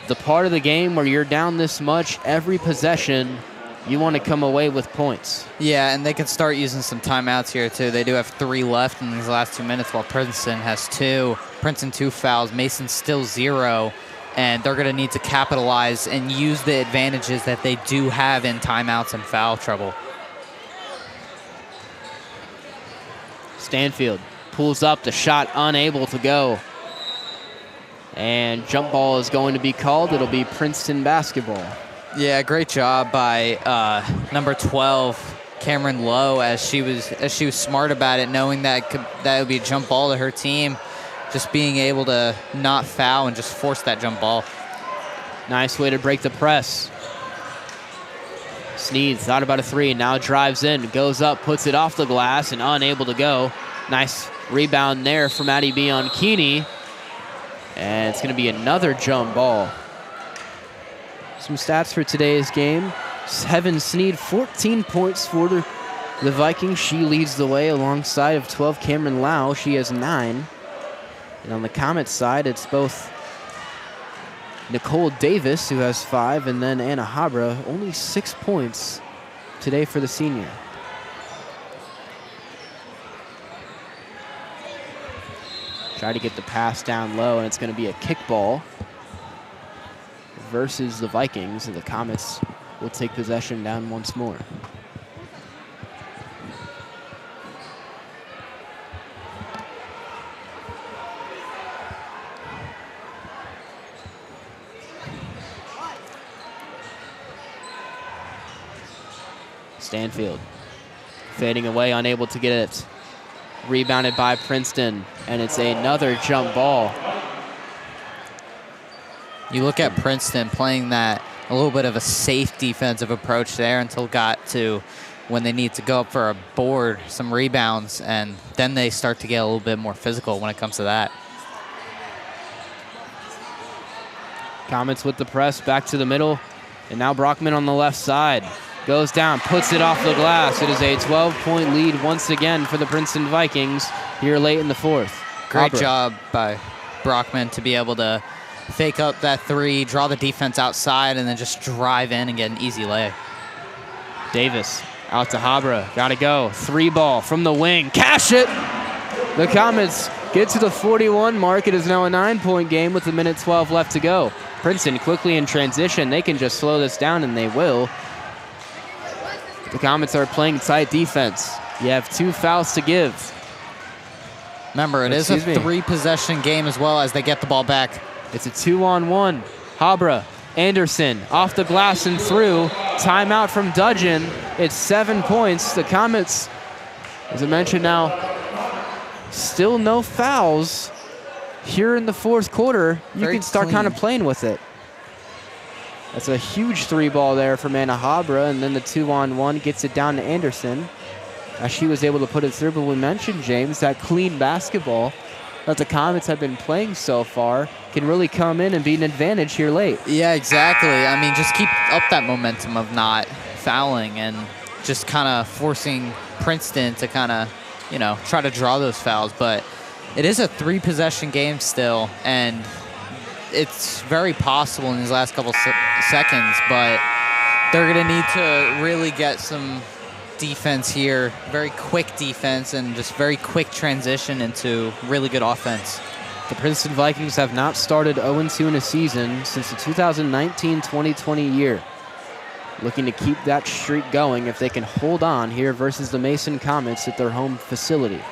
the part of the game where you're down this much. Every possession, you want to come away with points. Yeah, and they can start using some timeouts here, too. They do have 3 left in these last 2 minutes, while Princeton has 2. Princeton 2 fouls. Mason still 0. And they're going to need to capitalize and use the advantages that they do have in timeouts and foul trouble. Stanfield pulls up, the shot unable to go. And jump ball is going to be called. It'll be Princeton basketball. Yeah, great job by number 12, Cameron Lowe, as she was smart about it, knowing that would be a jump ball to her team. Just being able to not foul and just force that jump ball. Nice way to break the press. Sneed thought about a three, now drives in, goes up, puts it off the glass, and unable to go. Nice rebound there from Addie B on Keeney. And it's going to be another jump ball. Some stats for today's game. Heaven Sneed, 14 points for the Vikings. She leads the way alongside of 12, Cameron Lau. She has 9. And on the Comets side, it's both Nicole Davis, who has 5, and then Anna Habra, only 6 points today for the senior. Try to get the pass down low, and it's going to be a kickball versus the Vikings, and the Comets will take possession down once more. Stanfield fading away, unable to get it. Rebounded by Princeton, and it's another jump ball. You look at Princeton playing that a little bit of a safe defensive approach there until got to when they need to go up for a board, some rebounds, and then they start to get a little bit more physical when it comes to that. Comets with the press back to the middle, and now Brockman on the left side. Goes down, puts it off the glass. It is a 12-point lead once again for the Princeton Vikings here late in the fourth. Great job by Brockman to be able to fake up that three, draw the defense outside, and then just drive in and get an easy lay. Davis out to Habra. Got to go. 3-ball from the wing. Cash it! The Comets get to the 41 mark. It is now a 9-point game with 1:12 left to go. Princeton quickly in transition. They can just slow this down, and they will. The Comets are playing tight defense. You have 2 fouls to give. Remember, it is a 3-possession game as well as they get the ball back. It's a 2-on-1. Habra, Anderson, off the glass and through. Timeout from Dudgeon. It's 7 points. The Comets, as I mentioned now, still no fouls. Here in the fourth quarter, you can start kind of playing with it. That's a huge 3-ball there from Anna Habra, and then the 2-on-1 gets it down to Anderson. As she was able to put it through, but we mentioned, James, that clean basketball that the Comets have been playing so far can really come in and be an advantage here late. Yeah, exactly. I mean, just keep up that momentum of not fouling and just kind of forcing Princeton to kind of, you know, try to draw those fouls. But it is a 3-possession game still, and it's very possible in these last couple seconds, but they're going to need to really get some defense here, very quick defense, and just very quick transition into really good offense. The Princeton Vikings have not started 0-2 in a season since the 2019-2020 year. Looking to keep that streak going if they can hold on here versus the Mason Comets at their home facility.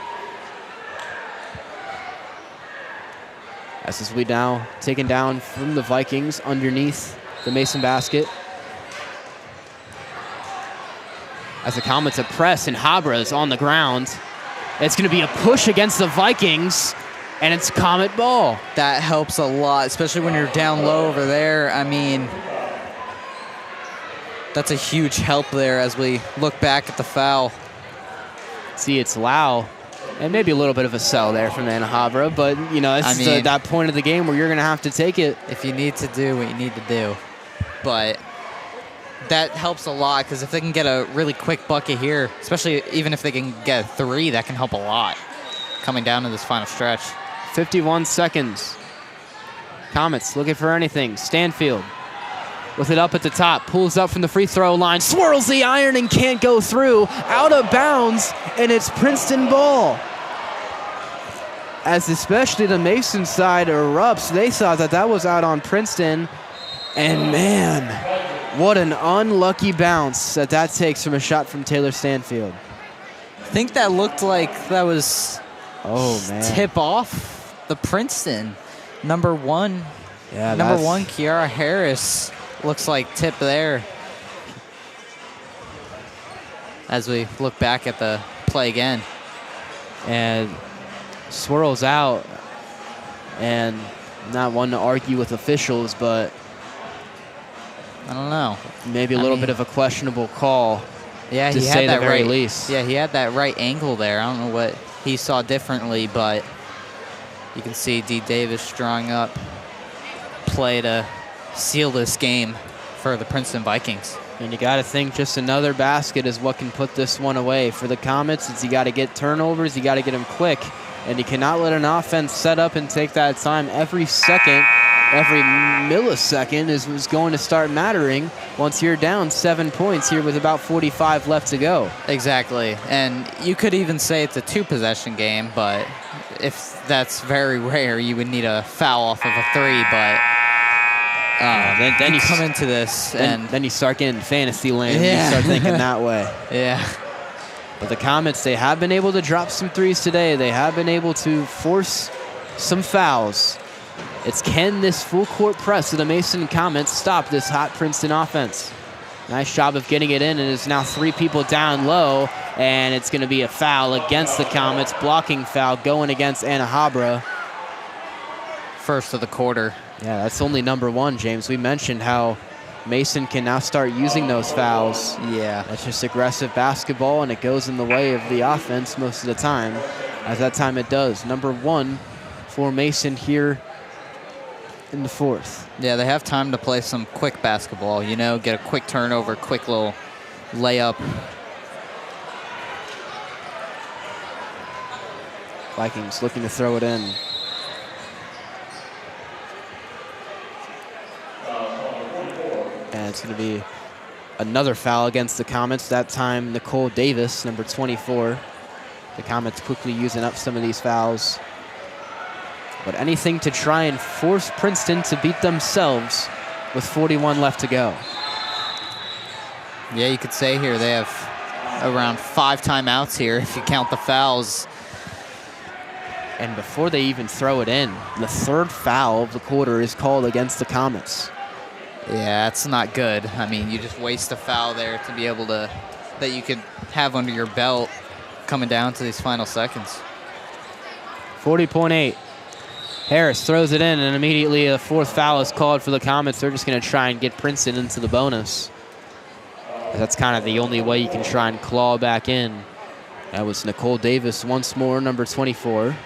As we now taken down from the Vikings underneath the Mason basket. As the Comets have pressed and Habra is on the ground. It's going to be a push against the Vikings, and it's Comet ball. That helps a lot, especially when you're down low over there. I mean, that's a huge help there as we look back at the foul. See, it's Lau, and maybe a little bit of a sell there from Anna Habra, but, you know, this is that point of the game where you're going to have to take it. If you need to do what you need to do. But that helps a lot, because if they can get a really quick bucket here, especially even if they can get a 3, that can help a lot coming down to this final stretch. 51 seconds. Comets looking for anything. Stanfield with it up at the top, pulls up from the free throw line, swirls the iron and can't go through, out of bounds, and it's Princeton ball. As especially the Mason side erupts, they thought that that was out on Princeton, and man, what an unlucky bounce that takes from a shot from Taylor Stanfield. I think that looked like that was tip off the Princeton. Number 1, Kiara Harris looks like tip there. As we look back at the play again. And swirls out, and not one to argue with officials, but I don't know. Maybe a little bit of a questionable call. Yeah, to he say had that the very right, least. Yeah, he had that right angle there. I don't know what he saw differently, but you can see D. Davis drawing up play to seal this game for the Princeton Vikings. And you got to think just another basket is what can put this one away. For the Comets, it's you got to get turnovers, you got to get them quick, and you cannot let an offense set up and take that time. Every second, every millisecond is going to start mattering once you're down 7 points here with about 45 left to go. Exactly, and you could even say it's a 2-possession game, but if that's very rare, you would need a foul off of a 3, but then you come into this and then you start getting fantasy land. Yeah. You start thinking that way. Yeah. But the Comets, they have been able to drop some threes today. They have been able to force some fouls. It's can this full court press of the Mason Comets stop this hot Princeton offense? Nice job of getting it in, and it's now 3 people down low, and it's going to be a foul against the Comets. Blocking foul going against Anna Habra. First of the quarter. Yeah, that's only number 1, James. We mentioned how Mason can now start using those fouls. Yeah. That's just aggressive basketball, and it goes in the way of the offense most of the time. As that time it does. Number 1 for Mason here in the fourth. Yeah, they have time to play some quick basketball, you know, get a quick turnover, quick little layup. Vikings looking to throw it in. And it's going to be another foul against the Comets. That time, Nicole Davis, number 24. The Comets quickly using up some of these fouls. But anything to try and force Princeton to beat themselves with 41 left to go. Yeah, you could say here they have around 5 timeouts here if you count the fouls. And before they even throw it in, the third foul of the quarter is called against the Comets. Yeah, that's not good. I mean, you just waste a foul there to be able to, that you could have under your belt coming down to these final seconds. 40.8. Harris throws it in, and immediately a fourth foul is called for the Comets. They're just going to try and get Princeton into the bonus. That's kind of the only way you can try and claw back in. That was Nicole Davis once more, number 24.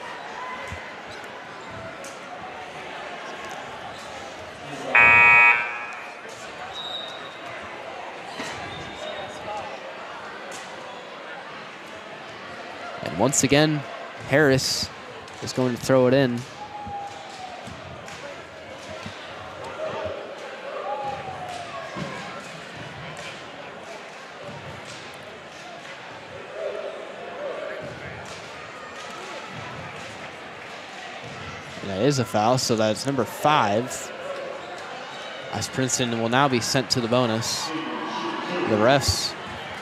And once again, Harris is going to throw it in. That is a foul, so that's number 5. As Princeton will now be sent to the bonus. The refs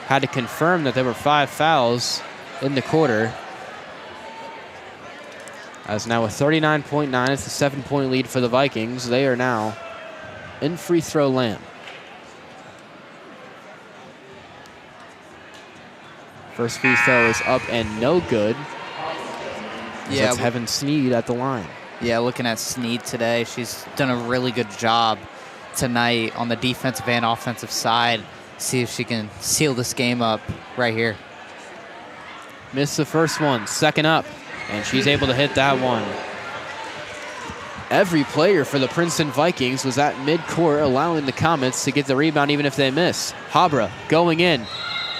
had to confirm that there were 5 fouls in the quarter. As now with 39.9, it's a 7-point lead for the Vikings. They are now in free throw land. First free throw is up and no good. Yeah, that's Heaven Sneed at the line. Yeah, looking at Sneed today, she's done a really good job tonight on the defensive and offensive side. See if she can seal this game up right here. Missed the first one, second up, and she's able to hit that one. Every player for the Princeton Vikings was at midcourt, allowing the Comets to get the rebound even if they miss. Habra going in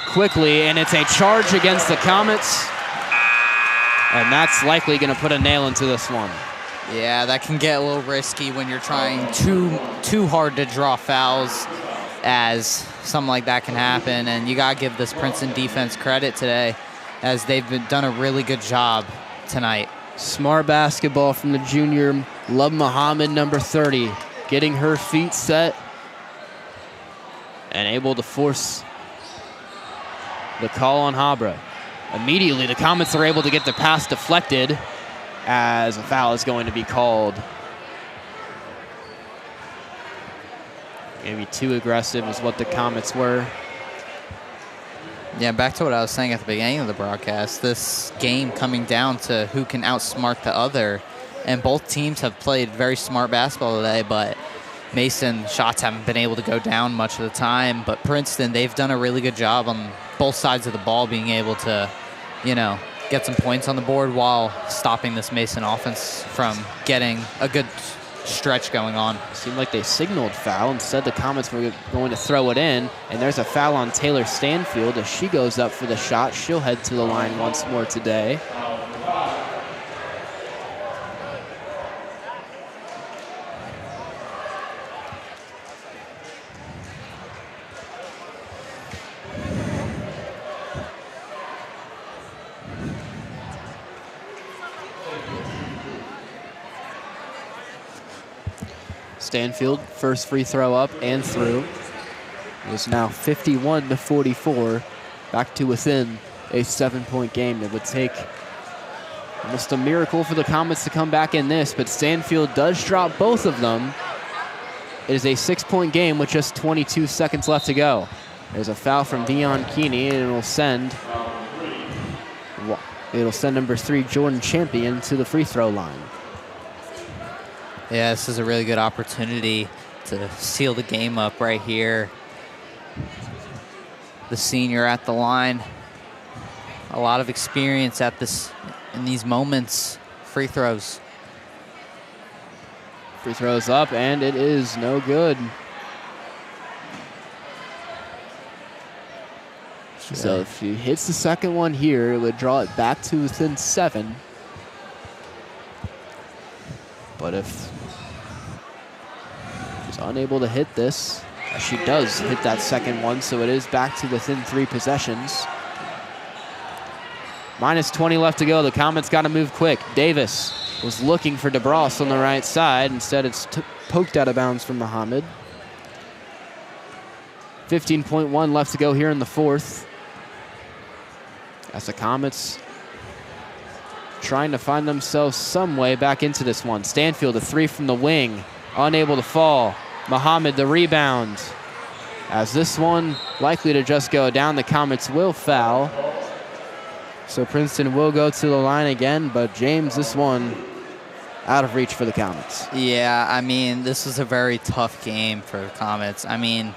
quickly, and it's a charge against the Comets. And that's likely going to put a nail into this one. Yeah, that can get a little risky when you're trying too hard to draw fouls, as something like that can happen. And you got to give this Princeton defense credit today, as they've done a really good job tonight. Smart basketball from the junior Love Muhammad, number 30, getting her feet set and able to force the call on Habra. Immediately, the Comets are able to get the pass deflected as a foul is going to be called. Maybe too aggressive is what the Comets were. Yeah, back to what I was saying at the beginning of the broadcast, this game coming down to who can outsmart the other. And both teams have played very smart basketball today, but Mason shots haven't been able to go down much of the time. But Princeton, they've done a really good job on both sides of the ball being able to, you know, get some points on the board while stopping this Mason offense from getting a good stretch going on. Seemed like they signaled foul. Instead, the Comets were going to throw it in. And there's a foul on Taylor Stanfield. As she goes up for the shot, she'll head to the line once more today. Stanfield, first free throw up and through. It is now 51-44, back to within a 7-point game. It would take almost a miracle for the Comets to come back in this, but Stanfield does drop both of them. It is a 6-point game with just 22 seconds left to go. There's a foul from Dion Keeney, and it'll send number 3, Jordan Champion, to the free throw line. Yeah, this is a really good opportunity to seal the game up right here. The senior at the line. A lot of experience at this in these moments. Free throws. Free throws up, and it is no good. So if he hits the second one here, it would draw it back to within 7. But if she's unable to hit this, she does hit that second one, so it is back to within 3 possessions. Minus 20 left to go. The Comets got to move quick. Davis was looking for DeBross on the right side. Instead, it's poked out of bounds from Muhammad. 15.1 left to go here in the 4th. As the Comets trying to find themselves some way back into this one. Stanfield, a 3 from the wing, unable to fall. Muhammad, the rebound. As this one likely to just go down, the Comets will foul. So Princeton will go to the line again, but James, this one out of reach for the Comets. Yeah, I mean, this is a very tough game for the Comets. I mean,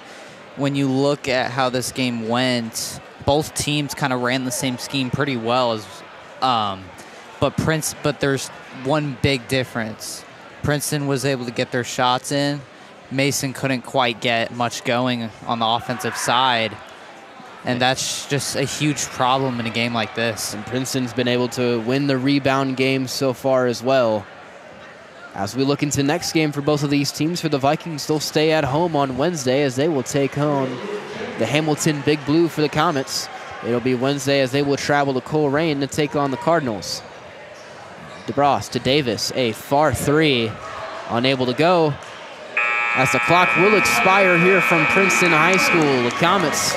when you look at how this game went, both teams kind of ran the same scheme pretty well. But there's one big difference. Princeton was able to get their shots in. Mason couldn't quite get much going on the offensive side. And that's just a huge problem in a game like this. And Princeton's been able to win the rebound game so far as well. As we look into next game for both of these teams, for the Vikings, they'll stay at home on Wednesday as they will take home the Hamilton Big Blue for the Comets. It'll be Wednesday as they will travel to Coleraine to take on the Cardinals. DeBross to Davis, a far 3, unable to go. As the clock will expire here from Princeton High School, the Comets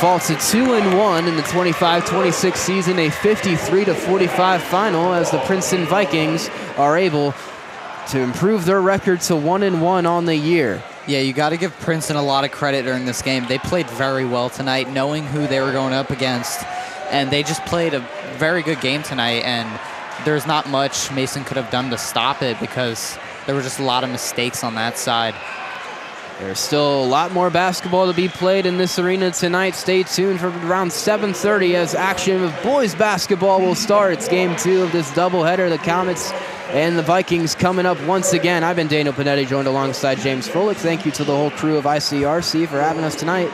fall to 2-1 in the 25-26 season, a 53-45 final as the Princeton Vikings are able to improve their record to 1-1 on the year. Yeah, you got to give Princeton a lot of credit during this game. They played very well tonight, knowing who they were going up against, and they just played a very good game tonight, and there's not much Mason could have done to stop it because there were just a lot of mistakes on that side. There's still a lot more basketball to be played in this arena tonight. Stay tuned for around 7:30 as action of boys basketball will start. It's game 2 of this doubleheader. The Comets and the Vikings coming up once again. I've been Daniel Panetti, joined alongside James Froelich. Thank you to the whole crew of ICRC for having us tonight.